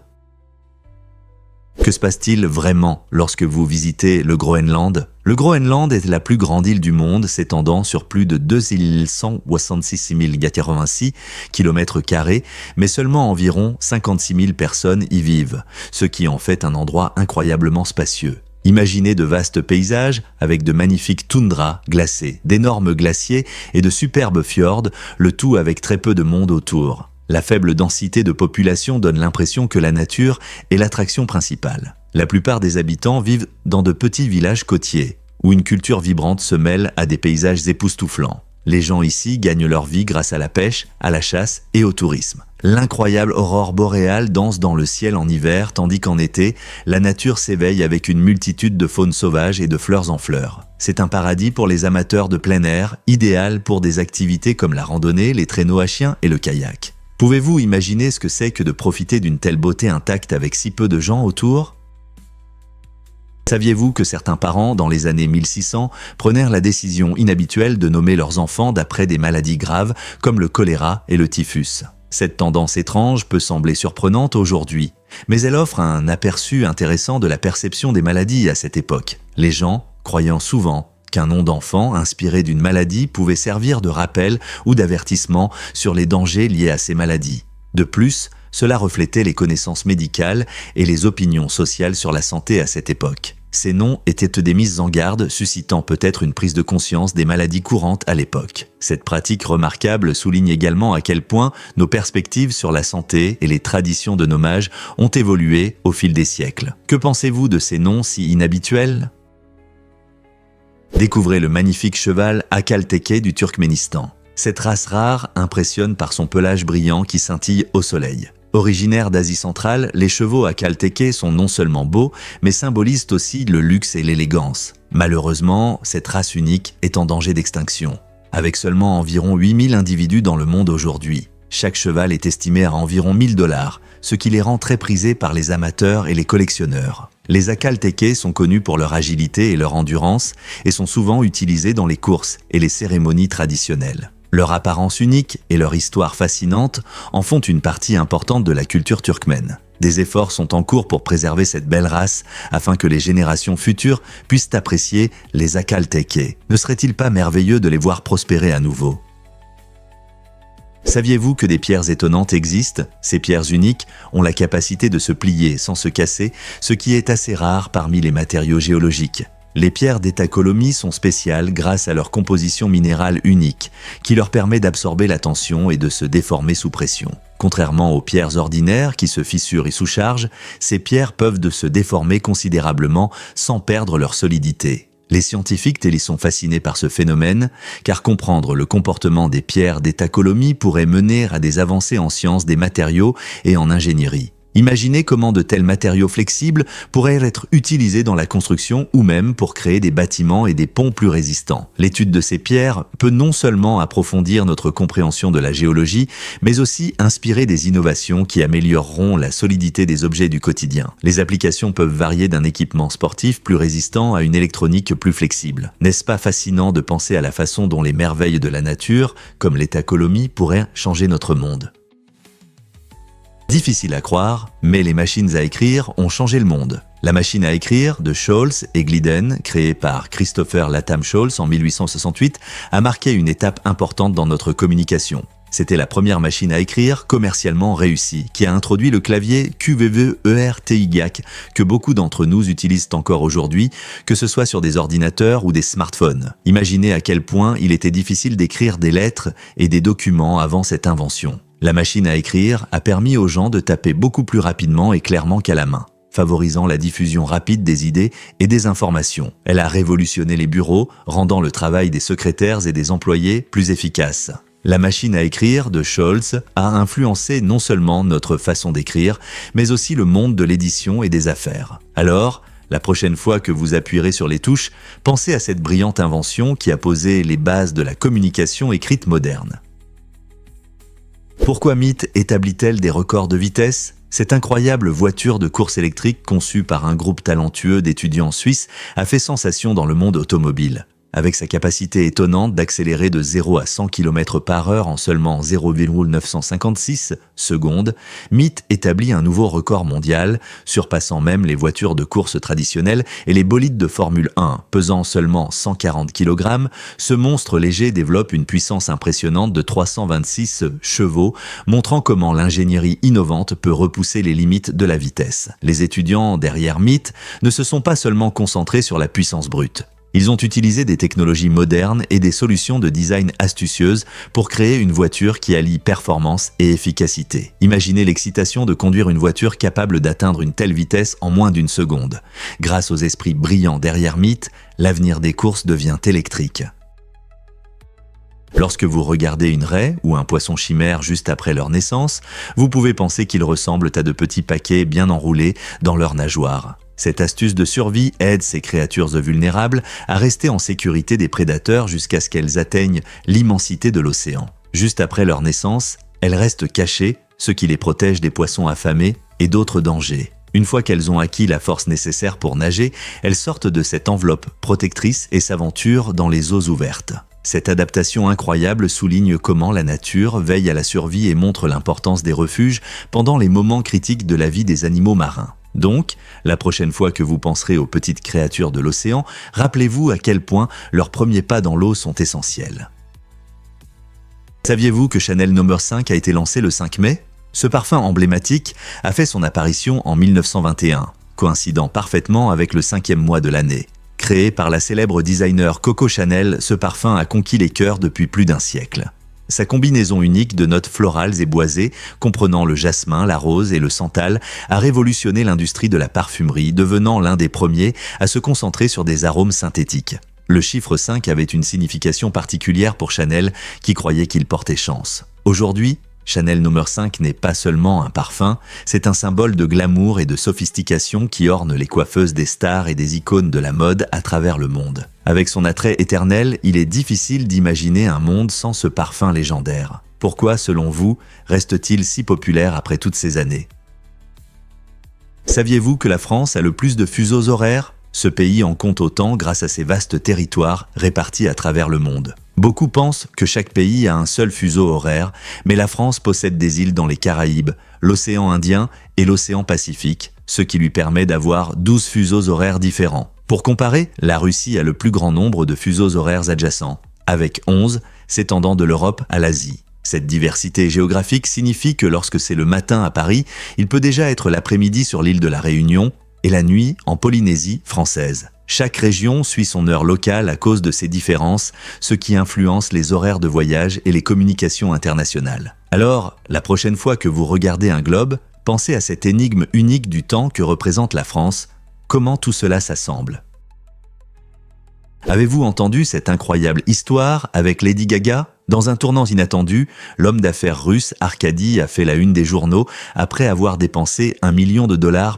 S1: Que se passe-t-il vraiment lorsque vous visitez le Groenland ? Le Groenland est la plus grande île du monde, s'étendant sur plus de 2166 086 km², mais seulement environ 56 000 personnes y vivent, ce qui en fait un endroit incroyablement spacieux. Imaginez de vastes paysages avec de magnifiques toundras glacées, d'énormes glaciers et de superbes fjords, le tout avec très peu de monde autour. La faible densité de population donne l'impression que la nature est l'attraction principale. La plupart des habitants vivent dans de petits villages côtiers, où une culture vibrante se mêle à des paysages époustouflants. Les gens ici gagnent leur vie grâce à la pêche, à la chasse et au tourisme. L'incroyable aurore boréale danse dans le ciel en hiver, tandis qu'en été, la nature s'éveille avec une multitude de faunes sauvages et de fleurs en fleurs. C'est un paradis pour les amateurs de plein air, idéal pour des activités comme la randonnée, les traîneaux à chiens et le kayak. Pouvez-vous imaginer ce que c'est que de profiter d'une telle beauté intacte avec si peu de gens autour ? Saviez-vous que certains parents, dans les années 1600, prenèrent la décision inhabituelle de nommer leurs enfants d'après des maladies graves comme le choléra et le typhus ? Cette tendance étrange peut sembler surprenante aujourd'hui, mais elle offre un aperçu intéressant de la perception des maladies à cette époque. Les gens croyant souvent qu'un nom d'enfant inspiré d'une maladie pouvait servir de rappel ou d'avertissement sur les dangers liés à ces maladies. De plus, cela reflétait les connaissances médicales et les opinions sociales sur la santé à cette époque. Ces noms étaient des mises en garde, suscitant peut-être une prise de conscience des maladies courantes à l'époque. Cette pratique remarquable souligne également à quel point nos perspectives sur la santé et les traditions de nommage ont évolué au fil des siècles. Que pensez-vous de ces noms si inhabituels ? Découvrez le magnifique cheval Akhal-Teke du Turkménistan. Cette race rare impressionne par son pelage brillant qui scintille au soleil. Originaires d'Asie centrale, les chevaux Akhal-Teke sont non seulement beaux, mais symbolisent aussi le luxe et l'élégance. Malheureusement, cette race unique est en danger d'extinction. Avec seulement environ 8000 individus dans le monde aujourd'hui, chaque cheval est estimé à environ 1000 $, ce qui les rend très prisés par les amateurs et les collectionneurs. Les Akalteke sont connus pour leur agilité et leur endurance et sont souvent utilisés dans les courses et les cérémonies traditionnelles. Leur apparence unique et leur histoire fascinante en font une partie importante de la culture turkmène. Des efforts sont en cours pour préserver cette belle race afin que les générations futures puissent apprécier les Akalteke. Ne serait-il pas merveilleux de les voir prospérer à nouveau ? Saviez-vous que des pierres étonnantes existent ? Ces pierres uniques ont la capacité de se plier sans se casser, ce qui est assez rare parmi les matériaux géologiques. Les pierres d'Étacolomie sont spéciales grâce à leur composition minérale unique, qui leur permet d'absorber la tension et de se déformer sous pression. Contrairement aux pierres ordinaires qui se fissurent et sous-chargent, ces pierres peuvent se déformer considérablement sans perdre leur solidité. Les scientifiques sont fascinés par ce phénomène, car comprendre le comportement des pierres d'Étacolomie pourrait mener à des avancées en sciences des matériaux et en ingénierie. Imaginez comment de tels matériaux flexibles pourraient être utilisés dans la construction ou même pour créer des bâtiments et des ponts plus résistants. L'étude de ces pierres peut non seulement approfondir notre compréhension de la géologie, mais aussi inspirer des innovations qui amélioreront la solidité des objets du quotidien. Les applications peuvent varier d'un équipement sportif plus résistant à une électronique plus flexible. N'est-ce pas fascinant de penser à la façon dont les merveilles de la nature, comme l'Étacolomie, pourraient changer notre monde ? Difficile à croire, mais les machines à écrire ont changé le monde. La machine à écrire de Scholz et Glidden, créée par Christopher Latham Scholz en 1868, a marqué une étape importante dans notre communication. C'était la première machine à écrire commercialement réussie, qui a introduit le clavier QWERTY que beaucoup d'entre nous utilisent encore aujourd'hui, que ce soit sur des ordinateurs ou des smartphones. Imaginez à quel point il était difficile d'écrire des lettres et des documents avant cette invention. La machine à écrire a permis aux gens de taper beaucoup plus rapidement et clairement qu'à la main, favorisant la diffusion rapide des idées et des informations. Elle a révolutionné les bureaux, rendant le travail des secrétaires et des employés plus efficace. La machine à écrire de Scholz a influencé non seulement notre façon d'écrire, mais aussi le monde de l'édition et des affaires. Alors, la prochaine fois que vous appuierez sur les touches, pensez à cette brillante invention qui a posé les bases de la communication écrite moderne. Pourquoi Meet établit-elle des records de vitesse ? Cette incroyable voiture de course électrique conçue par un groupe talentueux d'étudiants suisses a fait sensation dans le monde automobile. Avec sa capacité étonnante d'accélérer de 0 à 100 km/h en seulement 0,956 secondes, Meet établit un nouveau record mondial, surpassant même les voitures de course traditionnelles et les bolides de Formule 1. Pesant seulement 140 kg, ce monstre léger développe une puissance impressionnante de 326 chevaux, montrant comment l'ingénierie innovante peut repousser les limites de la vitesse. Les étudiants derrière Meet ne se sont pas seulement concentrés sur la puissance brute. Ils ont utilisé des technologies modernes et des solutions de design astucieuses pour créer une voiture qui allie performance et efficacité. Imaginez l'excitation de conduire une voiture capable d'atteindre une telle vitesse en moins d'une seconde. Grâce aux esprits brillants derrière Meet, l'avenir des courses devient électrique. Lorsque vous regardez une raie ou un poisson chimère juste après leur naissance, vous pouvez penser qu'ils ressemblent à de petits paquets bien enroulés dans leurs nageoires. Cette astuce de survie aide ces créatures vulnérables à rester en sécurité des prédateurs jusqu'à ce qu'elles atteignent l'immensité de l'océan. Juste après leur naissance, elles restent cachées, ce qui les protège des poissons affamés et d'autres dangers. Une fois qu'elles ont acquis la force nécessaire pour nager, elles sortent de cette enveloppe protectrice et s'aventurent dans les eaux ouvertes. Cette adaptation incroyable souligne comment la nature veille à la survie et montre l'importance des refuges pendant les moments critiques de la vie des animaux marins. Donc, la prochaine fois que vous penserez aux petites créatures de l'océan, rappelez-vous à quel point leurs premiers pas dans l'eau sont essentiels. Saviez-vous que Chanel No. 5 a été lancé le 5 mai ? Ce parfum emblématique a fait son apparition en 1921, coïncidant parfaitement avec le 5e mois de l'année. Créé par la célèbre designer Coco Chanel, ce parfum a conquis les cœurs depuis plus d'un siècle. Sa combinaison unique de notes florales et boisées, comprenant le jasmin, la rose et le santal, a révolutionné l'industrie de la parfumerie, devenant l'un des premiers à se concentrer sur des arômes synthétiques. Le chiffre 5 avait une signification particulière pour Chanel, qui croyait qu'il portait chance. Aujourd'hui, Chanel No. 5 n'est pas seulement un parfum, c'est un symbole de glamour et de sophistication qui orne les coiffeuses des stars et des icônes de la mode à travers le monde. Avec son attrait éternel, il est difficile d'imaginer un monde sans ce parfum légendaire. Pourquoi, selon vous, reste-t-il si populaire après toutes ces années ? Saviez-vous que la France a le plus de fuseaux horaires ? Ce pays en compte autant grâce à ses vastes territoires répartis à travers le monde. Beaucoup pensent que chaque pays a un seul fuseau horaire, mais la France possède des îles dans les Caraïbes, l'océan Indien et l'océan Pacifique, ce qui lui permet d'avoir 12 fuseaux horaires différents. Pour comparer, la Russie a le plus grand nombre de fuseaux horaires adjacents, avec 11 s'étendant de l'Europe à l'Asie. Cette diversité géographique signifie que lorsque c'est le matin à Paris, il peut déjà être l'après-midi sur l'île de la Réunion et la nuit en Polynésie française. Chaque région suit son heure locale à cause de ces différences, ce qui influence les horaires de voyage et les communications internationales. Alors, la prochaine fois que vous regardez un globe, pensez à cette énigme unique du temps que représente la France. Comment tout cela s'assemble ? Avez-vous entendu cette incroyable histoire avec Lady Gaga ? Dans un tournant inattendu, l'homme d'affaires russe Arkady a fait la une des journaux après avoir dépensé $1 million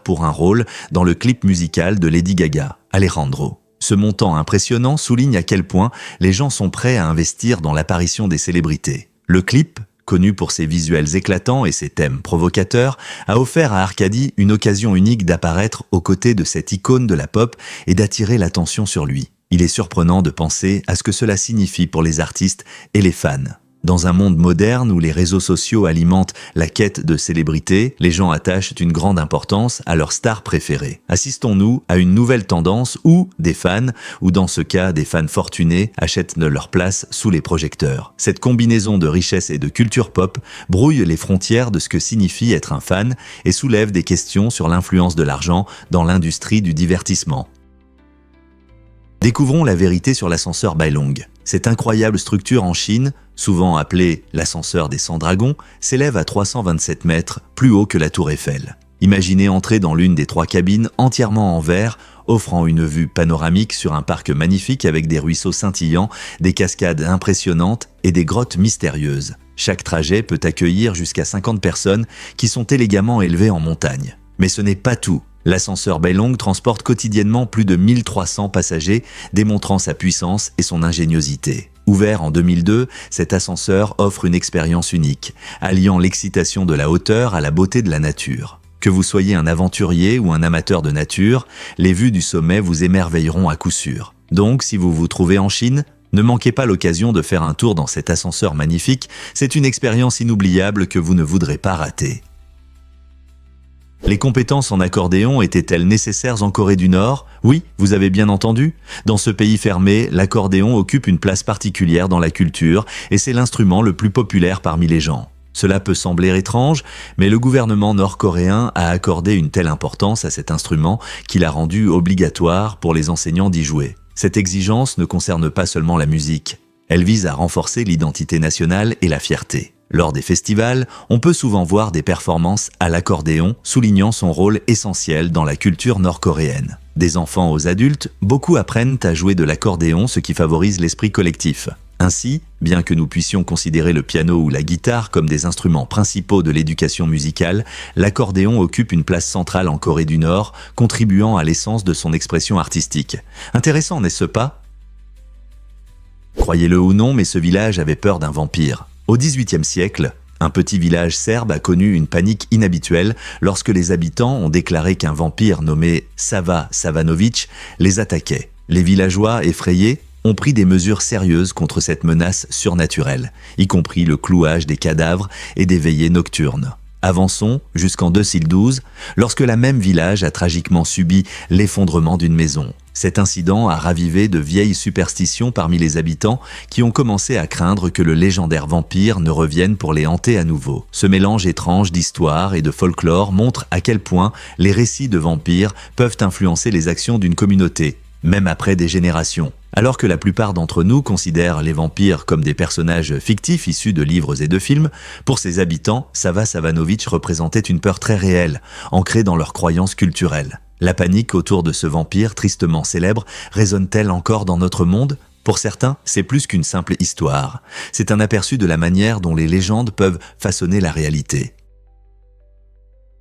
S1: pour un rôle dans le clip musical de Lady Gaga, Alejandro. Ce montant impressionnant souligne à quel point les gens sont prêts à investir dans l'apparition des célébrités. Le clip, connu pour ses visuels éclatants et ses thèmes provocateurs, a offert à Arkady une occasion unique d'apparaître aux côtés de cette icône de la pop et d'attirer l'attention sur lui. Il est surprenant de penser à ce que cela signifie pour les artistes et les fans. Dans un monde moderne où les réseaux sociaux alimentent la quête de célébrité, les gens attachent une grande importance à leur star préférée. Assistons-nous à une nouvelle tendance où des fans, ou dans ce cas des fans fortunés, achètent leur place sous les projecteurs. Cette combinaison de richesse et de culture pop brouille les frontières de ce que signifie être un fan et soulève des questions sur l'influence de l'argent dans l'industrie du divertissement. Découvrons la vérité sur l'ascenseur Bailong. Cette incroyable structure en Chine, souvent appelée l'ascenseur des 100 dragons, s'élève à 327 mètres, plus haut que la tour Eiffel. Imaginez entrer dans l'une des 3 cabines entièrement en verre, offrant une vue panoramique sur un parc magnifique avec des ruisseaux scintillants, des cascades impressionnantes et des grottes mystérieuses. Chaque trajet peut accueillir jusqu'à 50 personnes qui sont élégamment élevées en montagne. Mais ce n'est pas tout. L'ascenseur Bailong transporte quotidiennement plus de 1300 passagers, démontrant sa puissance et son ingéniosité. Ouvert en 2002, cet ascenseur offre une expérience unique, alliant l'excitation de la hauteur à la beauté de la nature. Que vous soyez un aventurier ou un amateur de nature, les vues du sommet vous émerveilleront à coup sûr. Donc, si vous vous trouvez en Chine, ne manquez pas l'occasion de faire un tour dans cet ascenseur magnifique, c'est une expérience inoubliable que vous ne voudrez pas rater. Les compétences en accordéon étaient-elles nécessaires en Corée du Nord ? Oui, vous avez bien entendu. Dans ce pays fermé, l'accordéon occupe une place particulière dans la culture et c'est l'instrument le plus populaire parmi les gens. Cela peut sembler étrange, mais le gouvernement nord-coréen a accordé une telle importance à cet instrument qu'il a rendu obligatoire pour les enseignants d'y jouer. Cette exigence ne concerne pas seulement la musique. Elle vise à renforcer l'identité nationale et la fierté. Lors des festivals, on peut souvent voir des performances à l'accordéon, soulignant son rôle essentiel dans la culture nord-coréenne. Des enfants aux adultes, beaucoup apprennent à jouer de l'accordéon, ce qui favorise l'esprit collectif. Ainsi, bien que nous puissions considérer le piano ou la guitare comme des instruments principaux de l'éducation musicale, l'accordéon occupe une place centrale en Corée du Nord, contribuant à l'essence de son expression artistique. Intéressant, n'est-ce pas ? Croyez-le ou non, mais ce village avait peur d'un vampire. Au XVIIIe siècle, un petit village serbe a connu une panique inhabituelle lorsque les habitants ont déclaré qu'un vampire nommé Sava Savanović les attaquait. Les villageois, effrayés, ont pris des mesures sérieuses contre cette menace surnaturelle, y compris le clouage des cadavres et des veillées nocturnes. Avançons jusqu'en 2012, lorsque la même village a tragiquement subi l'effondrement d'une maison. Cet incident a ravivé de vieilles superstitions parmi les habitants qui ont commencé à craindre que le légendaire vampire ne revienne pour les hanter à nouveau. Ce mélange étrange d'histoire et de folklore montre à quel point les récits de vampires peuvent influencer les actions d'une communauté, même après des générations. Alors que la plupart d'entre nous considèrent les vampires comme des personnages fictifs issus de livres et de films, pour ses habitants, Sava Savanović représentait une peur très réelle, ancrée dans leurs croyances culturelles. La panique autour de ce vampire tristement célèbre résonne-t-elle encore dans notre monde ? Pour certains, c'est plus qu'une simple histoire. C'est un aperçu de la manière dont les légendes peuvent façonner la réalité.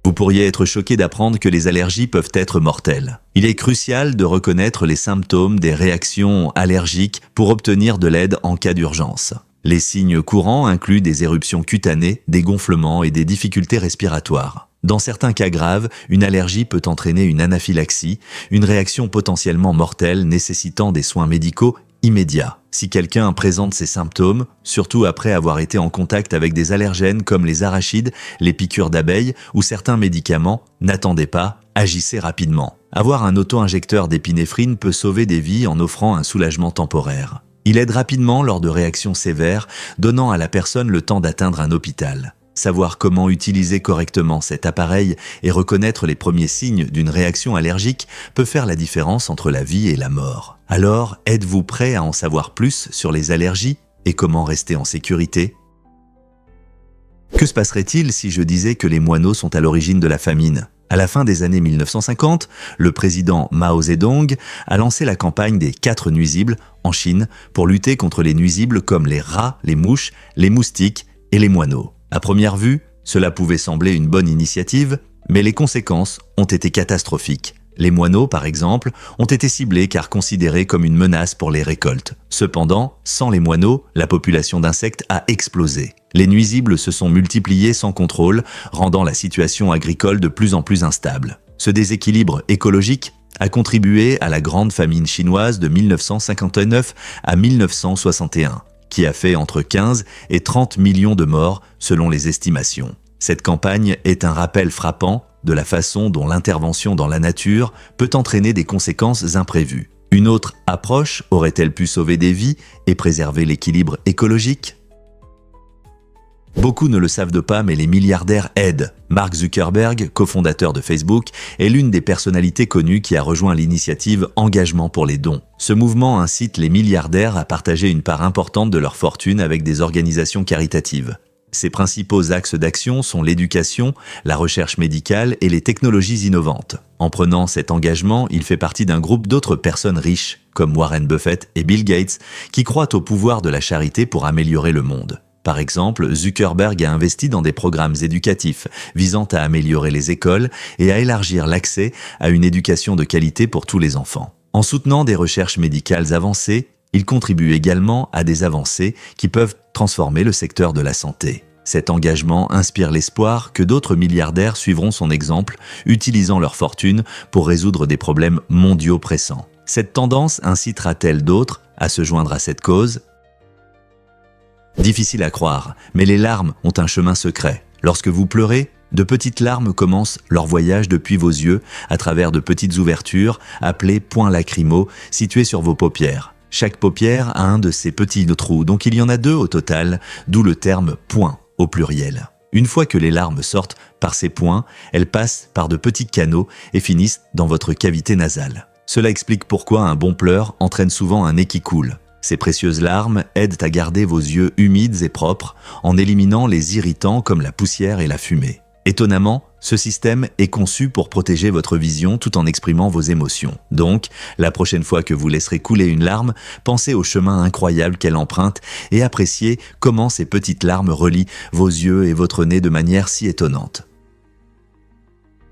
S1: Vous pourriez être choqué d'apprendre que les allergies peuvent être mortelles. Il est crucial de reconnaître les symptômes des réactions allergiques pour obtenir de l'aide en cas d'urgence. Les signes courants incluent des éruptions cutanées, des gonflements et des difficultés respiratoires. Dans certains cas graves, une allergie peut entraîner une anaphylaxie, une réaction potentiellement mortelle nécessitant des soins médicaux immédiats. Si quelqu'un présente ces symptômes, surtout après avoir été en contact avec des allergènes comme les arachides, les piqûres d'abeilles ou certains médicaments, n'attendez pas, agissez rapidement. Avoir un auto-injecteur d'épinéphrine peut sauver des vies en offrant un soulagement temporaire. Il aide rapidement lors de réactions sévères, donnant à la personne le temps d'atteindre un hôpital. Savoir comment utiliser correctement cet appareil et reconnaître les premiers signes d'une réaction allergique peut faire la différence entre la vie et la mort. Alors, êtes-vous prêt à en savoir plus sur les allergies et comment rester en sécurité? Que se passerait-il si je disais que les moineaux sont à l'origine de la famine? À la fin des années 1950, le président Mao Zedong a lancé la campagne des 4 nuisibles en Chine pour lutter contre les nuisibles comme les rats, les mouches, les moustiques et les moineaux. À première vue, cela pouvait sembler une bonne initiative, mais les conséquences ont été catastrophiques. Les moineaux, par exemple, ont été ciblés car considérés comme une menace pour les récoltes. Cependant, sans les moineaux, la population d'insectes a explosé. Les nuisibles se sont multipliés sans contrôle, rendant la situation agricole de plus en plus instable. Ce déséquilibre écologique a contribué à la grande famine chinoise de 1959 à 1961. Qui a fait entre 15 et 30 millions de morts selon les estimations. Cette campagne est un rappel frappant de la façon dont l'intervention dans la nature peut entraîner des conséquences imprévues. Une autre approche aurait-elle pu sauver des vies et préserver l'équilibre écologique? Beaucoup ne le savent pas, mais les milliardaires aident. Mark Zuckerberg, cofondateur de Facebook, est l'une des personnalités connues qui a rejoint l'initiative Engagement pour les dons. Ce mouvement incite les milliardaires à partager une part importante de leur fortune avec des organisations caritatives. Ses principaux axes d'action sont l'éducation, la recherche médicale et les technologies innovantes. En prenant cet engagement, il fait partie d'un groupe d'autres personnes riches, comme Warren Buffett et Bill Gates, qui croient au pouvoir de la charité pour améliorer le monde. Par exemple, Zuckerberg a investi dans des programmes éducatifs visant à améliorer les écoles et à élargir l'accès à une éducation de qualité pour tous les enfants. En soutenant des recherches médicales avancées, il contribue également à des avancées qui peuvent transformer le secteur de la santé. Cet engagement inspire l'espoir que d'autres milliardaires suivront son exemple, utilisant leur fortune pour résoudre des problèmes mondiaux pressants. Cette tendance incitera-t-elle d'autres à se joindre à cette cause ? Difficile à croire, mais les larmes ont un chemin secret. Lorsque vous pleurez, de petites larmes commencent leur voyage depuis vos yeux à travers de petites ouvertures appelées points lacrymaux situés sur vos paupières. Chaque paupière a un de ces petits trous, donc il y en a 2 au total, d'où le terme point au pluriel. Une fois que les larmes sortent par ces points, elles passent par de petits canaux et finissent dans votre cavité nasale. Cela explique pourquoi un bon pleur entraîne souvent un nez qui coule. Ces précieuses larmes aident à garder vos yeux humides et propres en éliminant les irritants comme la poussière et la fumée. Étonnamment, ce système est conçu pour protéger votre vision tout en exprimant vos émotions. Donc, la prochaine fois que vous laisserez couler une larme, pensez au chemin incroyable qu'elle emprunte et appréciez comment ces petites larmes relient vos yeux et votre nez de manière si étonnante.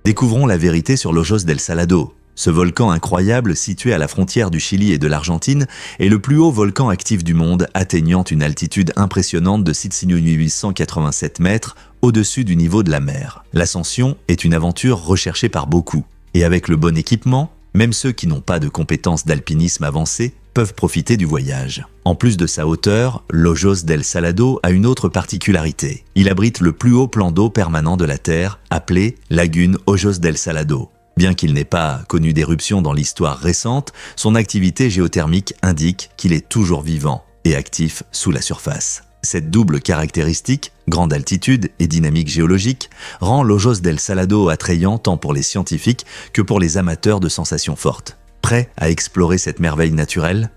S1: Découvrons la vérité sur l'Ojos del Salado. Ce volcan incroyable, situé à la frontière du Chili et de l'Argentine, est le plus haut volcan actif du monde, atteignant une altitude impressionnante de 6887 mètres au-dessus du niveau de la mer. L'ascension est une aventure recherchée par beaucoup. Et avec le bon équipement, même ceux qui n'ont pas de compétences d'alpinisme avancées peuvent profiter du voyage. En plus de sa hauteur, l'Ojos del Salado a une autre particularité. Il abrite le plus haut plan d'eau permanent de la Terre, appelé Lagune Ojos del Salado. Bien qu'il n'ait pas connu d'éruption dans l'histoire récente, son activité géothermique indique qu'il est toujours vivant et actif sous la surface. Cette double caractéristique, grande altitude et dynamique géologique, rend l'Ojos del Salado attrayant tant pour les scientifiques que pour les amateurs de sensations fortes. Prêt à explorer cette merveille naturelle ?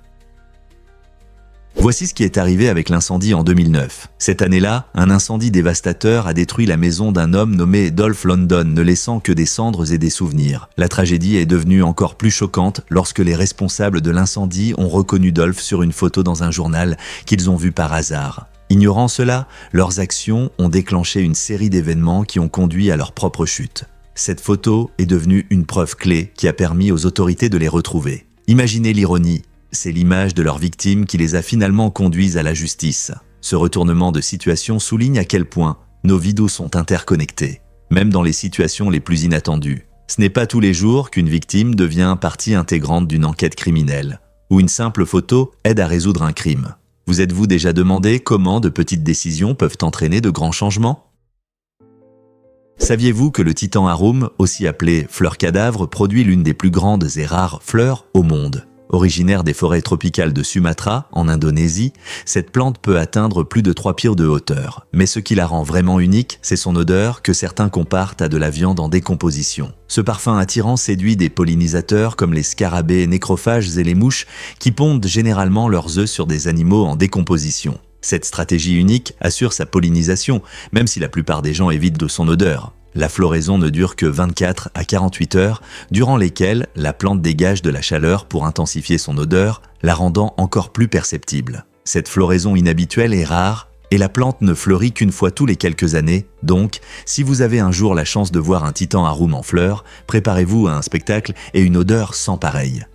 S1: Voici ce qui est arrivé avec l'incendie en 2009. Cette année-là, un incendie dévastateur a détruit la maison d'un homme nommé Dolph London, ne laissant que des cendres et des souvenirs. La tragédie est devenue encore plus choquante lorsque les responsables de l'incendie ont reconnu Dolph sur une photo dans un journal qu'ils ont vu par hasard. Ignorant cela, leurs actions ont déclenché une série d'événements qui ont conduit à leur propre chute. Cette photo est devenue une preuve clé qui a permis aux autorités de les retrouver. Imaginez l'ironie. C'est l'image de leur victime qui les a finalement conduits à la justice. Ce retournement de situation souligne à quel point nos vies sont interconnectées, même dans les situations les plus inattendues. Ce n'est pas tous les jours qu'une victime devient partie intégrante d'une enquête criminelle, ou une simple photo aide à résoudre un crime. Vous êtes-vous déjà demandé comment de petites décisions peuvent entraîner de grands changements ? Saviez-vous que le titan arum, aussi appelé fleur cadavre, produit l'une des plus grandes et rares fleurs au monde ? Originaire des forêts tropicales de Sumatra, en Indonésie, cette plante peut atteindre plus de 3 pieds de hauteur. Mais ce qui la rend vraiment unique, c'est son odeur que certains comparent à de la viande en décomposition. Ce parfum attirant séduit des pollinisateurs comme les scarabées nécrophages et les mouches qui pondent généralement leurs œufs sur des animaux en décomposition. Cette stratégie unique assure sa pollinisation, même si la plupart des gens évitent de son odeur. La floraison ne dure que 24 à 48 heures, durant lesquelles la plante dégage de la chaleur pour intensifier son odeur, la rendant encore plus perceptible. Cette floraison inhabituelle est rare et la plante ne fleurit qu'une fois tous les quelques années, donc si vous avez un jour la chance de voir un titan arum en fleurs, préparez-vous à un spectacle et une odeur sans pareille.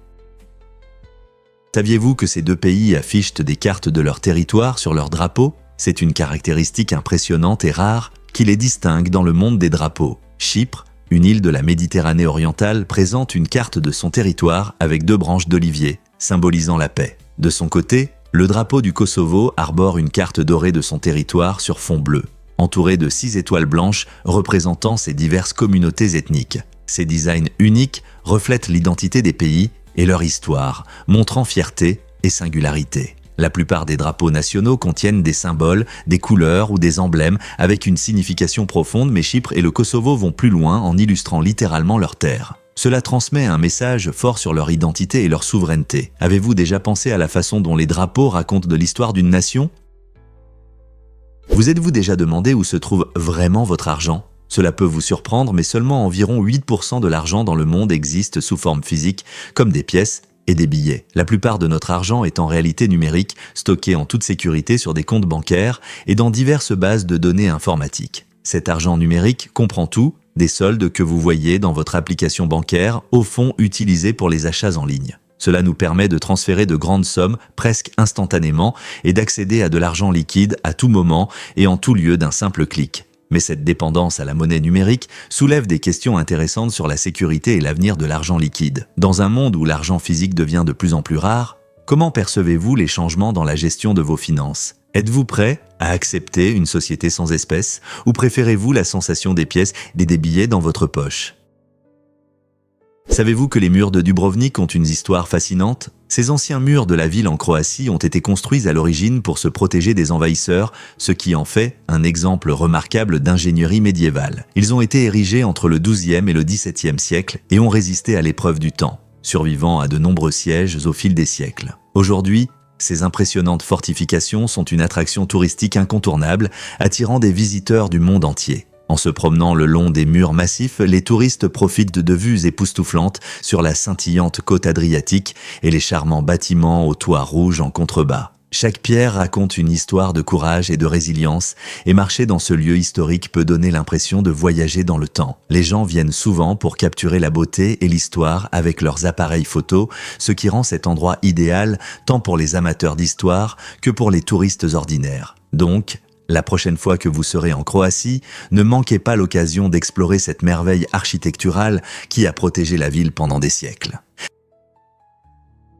S1: Saviez-vous que ces deux pays affichent des cartes de leur territoire sur leur drapeau ? C'est une caractéristique impressionnante et rare qui les distingue dans le monde des drapeaux. Chypre, une île de la Méditerranée orientale, présente une carte de son territoire avec 2 branches d'olivier, symbolisant la paix. De son côté, le drapeau du Kosovo arbore une carte dorée de son territoire sur fond bleu, entourée de 6 étoiles blanches représentant ses diverses communautés ethniques. Ces designs uniques reflètent l'identité des pays et leur histoire, montrant fierté et singularité. La plupart des drapeaux nationaux contiennent des symboles, des couleurs ou des emblèmes avec une signification profonde, mais Chypre et le Kosovo vont plus loin en illustrant littéralement leur terre. Cela transmet un message fort sur leur identité et leur souveraineté. Avez-vous déjà pensé à la façon dont les drapeaux racontent de l'histoire d'une nation ? Vous êtes-vous déjà demandé où se trouve vraiment votre argent ? Cela peut vous surprendre, mais seulement environ 8% de l'argent dans le monde existe sous forme physique, comme des pièces et des billets. La plupart de notre argent est en réalité numérique, stocké en toute sécurité sur des comptes bancaires et dans diverses bases de données informatiques. Cet argent numérique comprend tout, des soldes que vous voyez dans votre application bancaire, aux fonds utilisés pour les achats en ligne. Cela nous permet de transférer de grandes sommes presque instantanément et d'accéder à de l'argent liquide à tout moment et en tout lieu d'un simple clic. Mais cette dépendance à la monnaie numérique soulève des questions intéressantes sur la sécurité et l'avenir de l'argent liquide. Dans un monde où l'argent physique devient de plus en plus rare, comment percevez-vous les changements dans la gestion de vos finances ? Êtes-vous prêt à accepter une société sans espèces ou préférez-vous la sensation des pièces et des billets dans votre poche ? Savez-vous que les murs de Dubrovnik ont une histoire fascinante ? Ces anciens murs de la ville en Croatie ont été construits à l'origine pour se protéger des envahisseurs, ce qui en fait un exemple remarquable d'ingénierie médiévale. Ils ont été érigés entre le XIIe et le XVIIe siècle et ont résisté à l'épreuve du temps, survivant à de nombreux sièges au fil des siècles. Aujourd'hui, ces impressionnantes fortifications sont une attraction touristique incontournable, attirant des visiteurs du monde entier. En se promenant le long des murs massifs, les touristes profitent de vues époustouflantes sur la scintillante côte adriatique et les charmants bâtiments aux toits rouges en contrebas. Chaque pierre raconte une histoire de courage et de résilience, et marcher dans ce lieu historique peut donner l'impression de voyager dans le temps. Les gens viennent souvent pour capturer la beauté et l'histoire avec leurs appareils photos, ce qui rend cet endroit idéal tant pour les amateurs d'histoire que pour les touristes ordinaires. Donc, la prochaine fois que vous serez en Croatie, ne manquez pas l'occasion d'explorer cette merveille architecturale qui a protégé la ville pendant des siècles.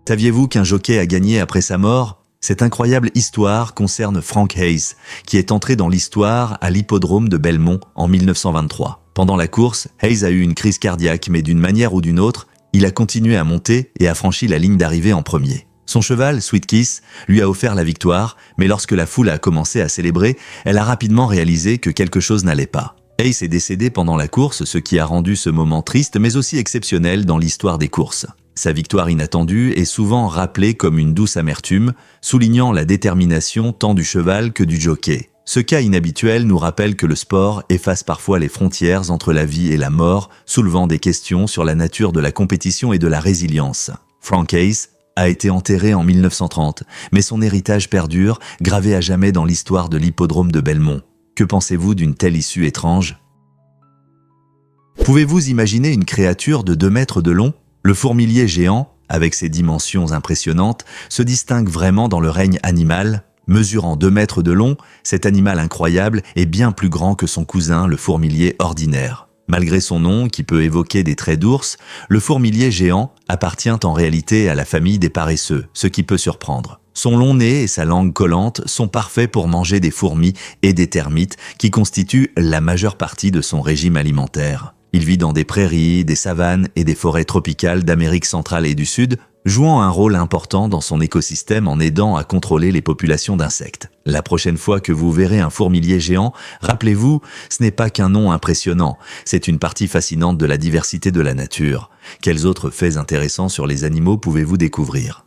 S1: Saviez-vous qu'un jockey a gagné après sa mort ? Cette incroyable histoire concerne Frank Hayes, qui est entré dans l'histoire à l'hippodrome de Belmont en 1923. Pendant la course, Hayes a eu une crise cardiaque, mais d'une manière ou d'une autre, il a continué à monter et a franchi la ligne d'arrivée en premier. Son cheval, Sweet Kiss, lui a offert la victoire, mais lorsque la foule a commencé à célébrer, elle a rapidement réalisé que quelque chose n'allait pas. Hayes est décédé pendant la course, ce qui a rendu ce moment triste mais aussi exceptionnel dans l'histoire des courses. Sa victoire inattendue est souvent rappelée comme une douce amertume, soulignant la détermination tant du cheval que du jockey. Ce cas inhabituel nous rappelle que le sport efface parfois les frontières entre la vie et la mort, soulevant des questions sur la nature de la compétition et de la résilience. Frank Hayes a été enterré en 1930, mais son héritage perdure, gravé à jamais dans l'histoire de l'hippodrome de Belmont. Que pensez-vous d'une telle issue étrange? Pouvez-vous imaginer une créature de 2 mètres de long? Le fourmilier géant, avec ses dimensions impressionnantes, se distingue vraiment dans le règne animal. Mesurant 2 mètres de long, cet animal incroyable est bien plus grand que son cousin, le fourmilier ordinaire. Malgré son nom, qui peut évoquer des traits d'ours, le fourmilier géant appartient en réalité à la famille des paresseux, ce qui peut surprendre. Son long nez et sa langue collante sont parfaits pour manger des fourmis et des termites qui constituent la majeure partie de son régime alimentaire. Il vit dans des prairies, des savanes et des forêts tropicales d'Amérique centrale et du Sud, jouant un rôle important dans son écosystème en aidant à contrôler les populations d'insectes. La prochaine fois que vous verrez un fourmilier géant, rappelez-vous, ce n'est pas qu'un nom impressionnant, c'est une partie fascinante de la diversité de la nature. Quels autres faits intéressants sur les animaux pouvez-vous découvrir?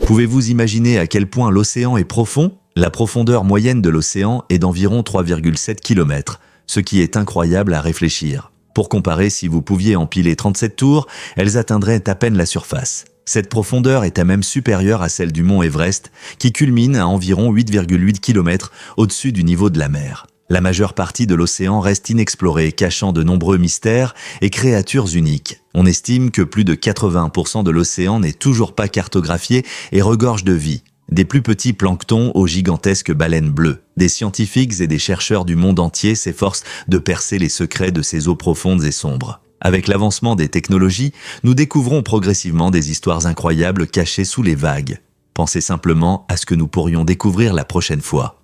S1: Pouvez-vous imaginer à quel point l'océan est profond? La profondeur moyenne de l'océan est d'environ 3,7 km, ce qui est incroyable à réfléchir. Pour comparer, si vous pouviez empiler 37 tours, elles atteindraient à peine la surface. Cette profondeur est à même supérieure à celle du mont Everest, qui culmine à environ 8,8 km au-dessus du niveau de la mer. La majeure partie de l'océan reste inexplorée, cachant de nombreux mystères et créatures uniques. On estime que plus de 80% de l'océan n'est toujours pas cartographié et regorge de vie. Des plus petits planctons aux gigantesques baleines bleues. Des scientifiques et des chercheurs du monde entier s'efforcent de percer les secrets de ces eaux profondes et sombres. Avec l'avancement des technologies, nous découvrons progressivement des histoires incroyables cachées sous les vagues. Pensez simplement à ce que nous pourrions découvrir la prochaine fois.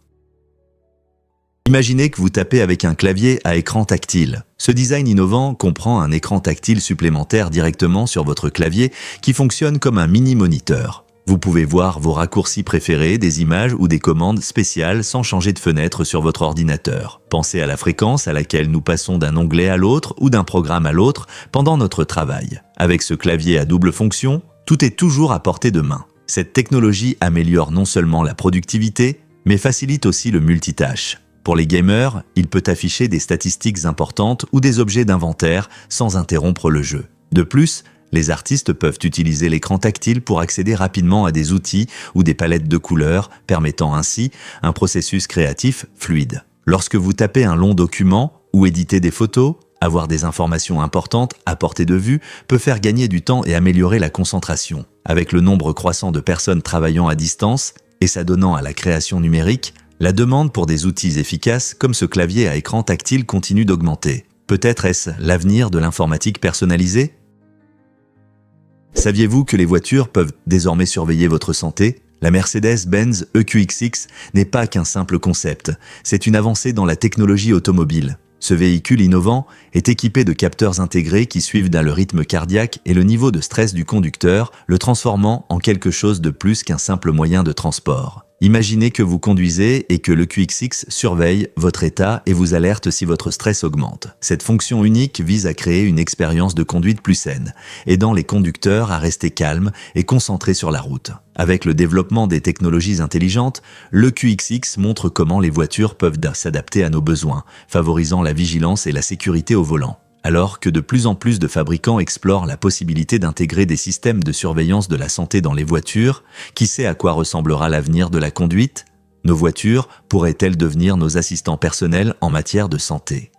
S1: Imaginez que vous tapez avec un clavier à écran tactile. Ce design innovant comprend un écran tactile supplémentaire directement sur votre clavier qui fonctionne comme un mini-moniteur. Vous pouvez voir vos raccourcis préférés, des images ou des commandes spéciales sans changer de fenêtre sur votre ordinateur. Pensez à la fréquence à laquelle nous passons d'un onglet à l'autre ou d'un programme à l'autre pendant notre travail. Avec ce clavier à double fonction, tout est toujours à portée de main. Cette technologie améliore non seulement la productivité, mais facilite aussi le multitâche. Pour les gamers, il peut afficher des statistiques importantes ou des objets d'inventaire sans interrompre le jeu. De plus, les artistes peuvent utiliser l'écran tactile pour accéder rapidement à des outils ou des palettes de couleurs, permettant ainsi un processus créatif fluide. Lorsque vous tapez un long document ou éditez des photos, avoir des informations importantes à portée de vue peut faire gagner du temps et améliorer la concentration. Avec le nombre croissant de personnes travaillant à distance et s'adonnant à la création numérique, la demande pour des outils efficaces comme ce clavier à écran tactile continue d'augmenter. Peut-être est-ce l'avenir de l'informatique personnalisée ? Saviez-vous que les voitures peuvent désormais surveiller votre santé? La Mercedes-Benz EQXX n'est pas qu'un simple concept, c'est une avancée dans la technologie automobile. Ce véhicule innovant est équipé de capteurs intégrés qui suivent le rythme cardiaque et le niveau de stress du conducteur, le transformant en quelque chose de plus qu'un simple moyen de transport. Imaginez que vous conduisez et que le QXX surveille votre état et vous alerte si votre stress augmente. Cette fonction unique vise à créer une expérience de conduite plus saine, aidant les conducteurs à rester calmes et concentrés sur la route. Avec le développement des technologies intelligentes, le QXX montre comment les voitures peuvent s'adapter à nos besoins, favorisant la vigilance et la sécurité au volant. Alors que de plus en plus de fabricants explorent la possibilité d'intégrer des systèmes de surveillance de la santé dans les voitures, qui sait à quoi ressemblera l'avenir de la conduite? Nos voitures pourraient-elles devenir nos assistants personnels en matière de santé?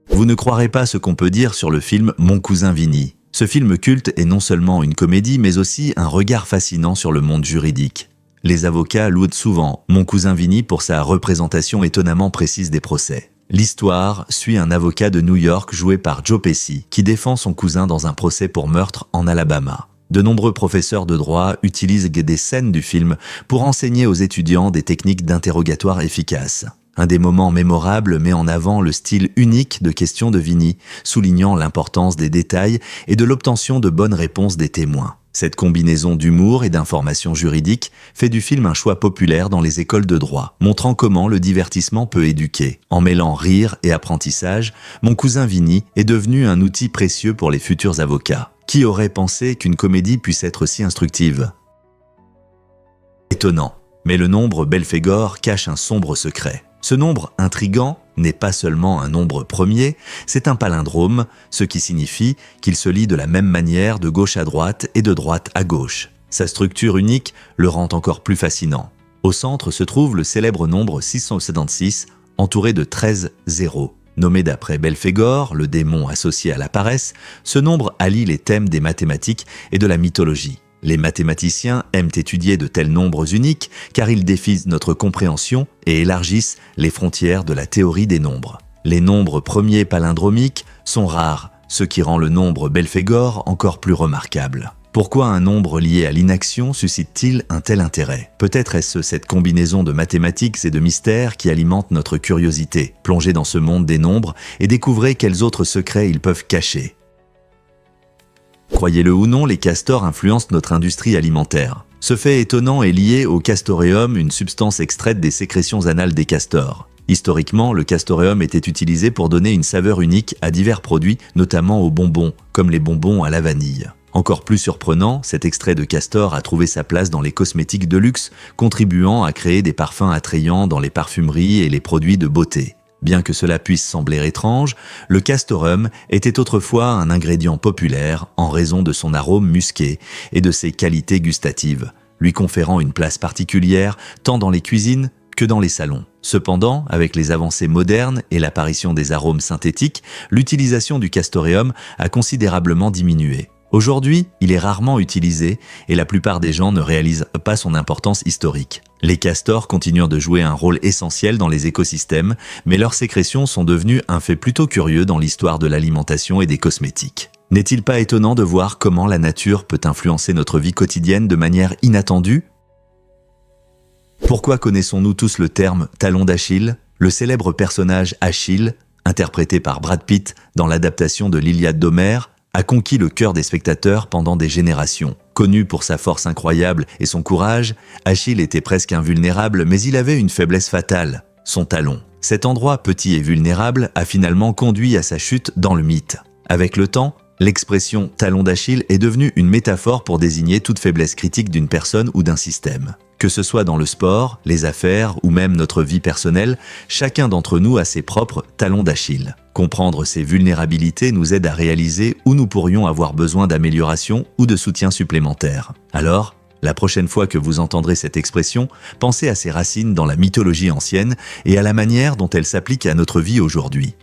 S1: Vous ne croirez pas ce qu'on peut dire sur le film Mon cousin Vinny. Ce film culte est non seulement une comédie, mais aussi un regard fascinant sur le monde juridique. Les avocats louent souvent Mon cousin Vinny pour sa représentation étonnamment précise des procès. L'histoire suit un avocat de New York joué par Joe Pesci qui défend son cousin dans un procès pour meurtre en Alabama. De nombreux professeurs de droit utilisent des scènes du film pour enseigner aux étudiants des techniques d'interrogatoire efficaces. Un des moments mémorables met en avant le style unique de questions de Vinny, soulignant l'importance des détails et de l'obtention de bonnes réponses des témoins. Cette combinaison d'humour et d'informations juridiques fait du film un choix populaire dans les écoles de droit, montrant comment le divertissement peut éduquer. En mêlant rire et apprentissage, Mon cousin Vinny est devenu un outil précieux pour les futurs avocats. Qui aurait pensé qu'une comédie puisse être si instructive ? Étonnant, mais le nombre Belphégor cache un sombre secret. Ce nombre intrigant n'est pas seulement un nombre premier, c'est un palindrome, ce qui signifie qu'il se lit de la même manière de gauche à droite et de droite à gauche. Sa structure unique le rend encore plus fascinant. Au centre se trouve le célèbre nombre 676, entouré de 13 zéros. Nommé d'après Belphégor, le démon associé à la paresse, ce nombre allie les thèmes des mathématiques et de la mythologie. Les mathématiciens aiment étudier de tels nombres uniques car ils défient notre compréhension et élargissent les frontières de la théorie des nombres. Les nombres premiers palindromiques sont rares, ce qui rend le nombre Belphégor encore plus remarquable. Pourquoi un nombre lié à l'inaction suscite-t-il un tel intérêt ? Peut-être est-ce cette combinaison de mathématiques et de mystères qui alimente notre curiosité. Plongez dans ce monde des nombres et découvrez quels autres secrets ils peuvent cacher. Croyez-le ou non, les castors influencent notre industrie alimentaire. Ce fait étonnant est lié au castoreum, une substance extraite des sécrétions anales des castors. Historiquement, le castoreum était utilisé pour donner une saveur unique à divers produits, notamment aux bonbons, comme les bonbons à la vanille. Encore plus surprenant, cet extrait de castor a trouvé sa place dans les cosmétiques de luxe, contribuant à créer des parfums attrayants dans les parfumeries et les produits de beauté. Bien que cela puisse sembler étrange, le castoreum était autrefois un ingrédient populaire en raison de son arôme musqué et de ses qualités gustatives, lui conférant une place particulière tant dans les cuisines que dans les salons. Cependant, avec les avancées modernes et l'apparition des arômes synthétiques, l'utilisation du castoreum a considérablement diminué. Aujourd'hui, il est rarement utilisé et la plupart des gens ne réalisent pas son importance historique. Les castors continuent de jouer un rôle essentiel dans les écosystèmes, mais leurs sécrétions sont devenues un fait plutôt curieux dans l'histoire de l'alimentation et des cosmétiques. N'est-il pas étonnant de voir comment la nature peut influencer notre vie quotidienne de manière inattendue ? Pourquoi connaissons-nous tous le terme « talon d'Achille » ? Le célèbre personnage Achille, interprété par Brad Pitt dans l'adaptation de l'Iliade d'Homère, a conquis le cœur des spectateurs pendant des générations. Connu pour sa force incroyable et son courage, Achille était presque invulnérable, mais il avait une faiblesse fatale, son talon. Cet endroit petit et vulnérable a finalement conduit à sa chute dans le mythe. Avec le temps, l'expression « talon d'Achille » est devenue une métaphore pour désigner toute faiblesse critique d'une personne ou d'un système. Que ce soit dans le sport, les affaires ou même notre vie personnelle, chacun d'entre nous a ses propres talons d'Achille. Comprendre ces vulnérabilités nous aide à réaliser où nous pourrions avoir besoin d'amélioration ou de soutien supplémentaire. Alors, la prochaine fois que vous entendrez cette expression, pensez à ses racines dans la mythologie ancienne et à la manière dont elle s'applique à notre vie aujourd'hui.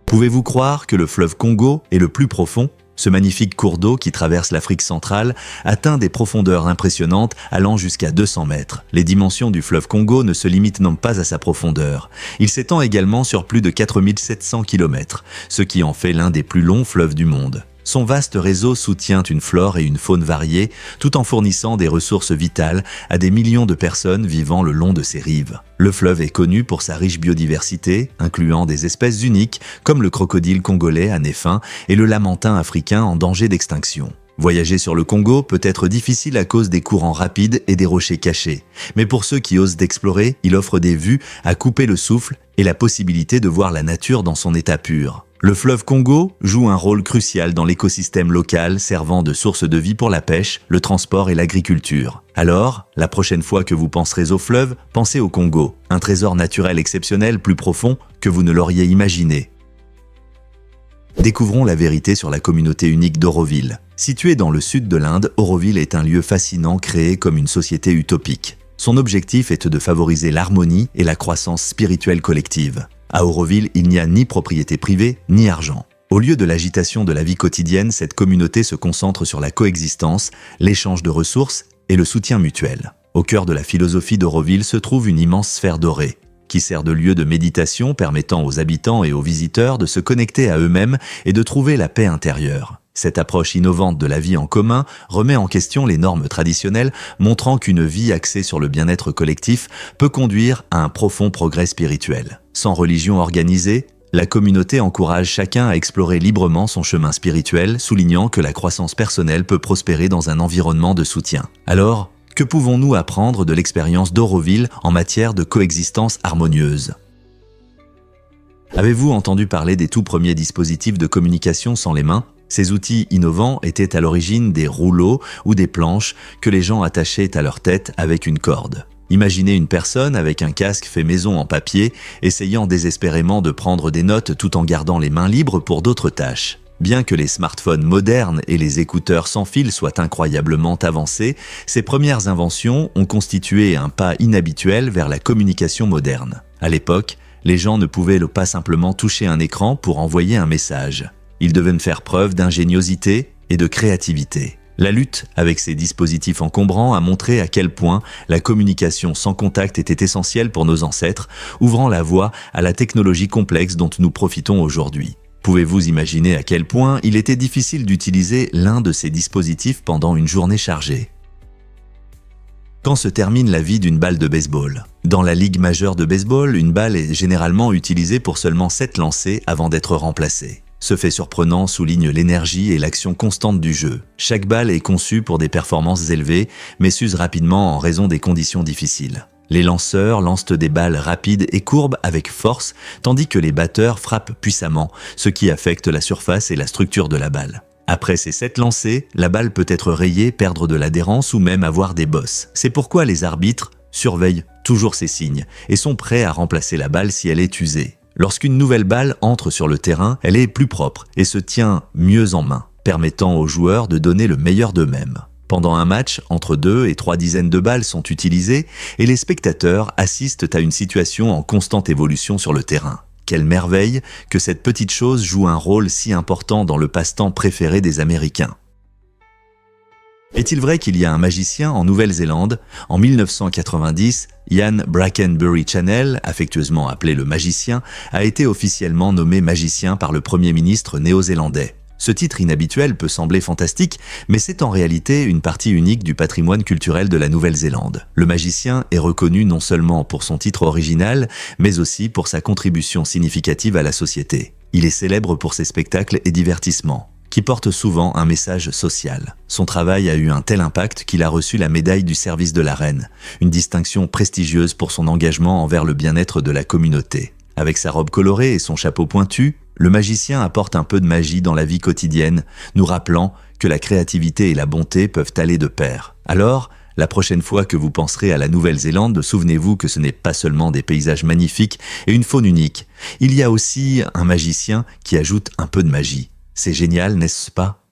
S1: Pouvez-vous croire que le fleuve Congo est le plus profond ? Ce magnifique cours d'eau qui traverse l'Afrique centrale atteint des profondeurs impressionnantes allant jusqu'à 200 mètres. Les dimensions du fleuve Congo ne se limitent non pas à sa profondeur. Il s'étend également sur plus de 4700 km, ce qui en fait l'un des plus longs fleuves du monde. Son vaste réseau soutient une flore et une faune variées, tout en fournissant des ressources vitales à des millions de personnes vivant le long de ses rives. Le fleuve est connu pour sa riche biodiversité, incluant des espèces uniques comme le crocodile congolais à nez fin et le lamantin africain en danger d'extinction. Voyager sur le Congo peut être difficile à cause des courants rapides et des rochers cachés. Mais pour ceux qui osent d'explorer, il offre des vues à couper le souffle et la possibilité de voir la nature dans son état pur. Le fleuve Congo joue un rôle crucial dans l'écosystème local, servant de source de vie pour la pêche, le transport et l'agriculture. Alors, la prochaine fois que vous penserez au fleuve, pensez au Congo, un trésor naturel exceptionnel plus profond que vous ne l'auriez imaginé. Découvrons la vérité sur la communauté unique d'Auroville. Située dans le sud de l'Inde, Auroville est un lieu fascinant créé comme une société utopique. Son objectif est de favoriser l'harmonie et la croissance spirituelle collective. À Auroville, il n'y a ni propriété privée, ni argent. Au lieu de l'agitation de la vie quotidienne, cette communauté se concentre sur la coexistence, l'échange de ressources et le soutien mutuel. Au cœur de la philosophie d'Auroville se trouve une immense sphère dorée, qui sert de lieu de méditation permettant aux habitants et aux visiteurs de se connecter à eux-mêmes et de trouver la paix intérieure. Cette approche innovante de la vie en commun remet en question les normes traditionnelles, montrant qu'une vie axée sur le bien-être collectif peut conduire à un profond progrès spirituel. Sans religion organisée, La communauté encourage chacun à explorer librement son chemin spirituel, soulignant que la croissance personnelle peut prospérer dans un environnement de soutien. Alors, que pouvons-nous apprendre de l'expérience d'Auroville en matière de coexistence harmonieuse ? Avez-vous entendu parler des tout premiers dispositifs de communication sans les mains ? Ces outils innovants étaient à l'origine des rouleaux ou des planches que les gens attachaient à leur tête avec une corde. Imaginez une personne avec un casque fait maison en papier, essayant désespérément de prendre des notes tout en gardant les mains libres pour d'autres tâches. Bien que les smartphones modernes et les écouteurs sans fil soient incroyablement avancés, ces premières inventions ont constitué un pas inhabituel vers la communication moderne. À l'époque, les gens ne pouvaient pas simplement toucher un écran pour envoyer un message. Ils devaient faire preuve d'ingéniosité et de créativité. La lutte avec ces dispositifs encombrants a montré à quel point la communication sans contact était essentielle pour nos ancêtres, ouvrant la voie à la technologie complexe dont nous profitons aujourd'hui. Pouvez-vous imaginer à quel point il était difficile d'utiliser l'un de ces dispositifs pendant une journée chargée ? Quand se termine la vie d'une balle de baseball ? Dans la Ligue majeure de baseball, une balle est généralement utilisée pour seulement 7 lancers avant d'être remplacée. Ce fait surprenant souligne l'énergie et l'action constante du jeu. Chaque balle est conçue pour des performances élevées, mais s'use rapidement en raison des conditions difficiles. Les lanceurs lancent des balles rapides et courbes avec force, tandis que les batteurs frappent puissamment, ce qui affecte la surface et la structure de la balle. Après ces 7 lancers, la balle peut être rayée, perdre de l'adhérence ou même avoir des bosses. C'est pourquoi les arbitres surveillent toujours ces signes et sont prêts à remplacer la balle si elle est usée. Lorsqu'une nouvelle balle entre sur le terrain, elle est plus propre et se tient mieux en main, permettant aux joueurs de donner le meilleur d'eux-mêmes. Pendant un match, entre 2 et 3 dizaines de balles sont utilisées et les spectateurs assistent à une situation en constante évolution sur le terrain. Quelle merveille que cette petite chose joue un rôle si important dans le passe-temps préféré des Américains. Est-il vrai qu'il y a un magicien en Nouvelle-Zélande ? En 1990, Ian Brackenbury-Channel, affectueusement appelé le magicien, a été officiellement nommé magicien par le Premier ministre néo-zélandais. Ce titre inhabituel peut sembler fantastique, mais c'est en réalité une partie unique du patrimoine culturel de la Nouvelle-Zélande. Le magicien est reconnu non seulement pour son titre original, mais aussi pour sa contribution significative à la société. Il est célèbre pour ses spectacles et divertissements, qui porte souvent un message social. Son travail a eu un tel impact qu'il a reçu la médaille du service de la reine, une distinction prestigieuse pour son engagement envers le bien-être de la communauté. Avec sa robe colorée et son chapeau pointu, le magicien apporte un peu de magie dans la vie quotidienne, nous rappelant que la créativité et la bonté peuvent aller de pair. Alors, la prochaine fois que vous penserez à la Nouvelle-Zélande, souvenez-vous que ce n'est pas seulement des paysages magnifiques et une faune unique. Il y a aussi un magicien qui ajoute un peu de magie. C'est génial, n'est-ce pas ?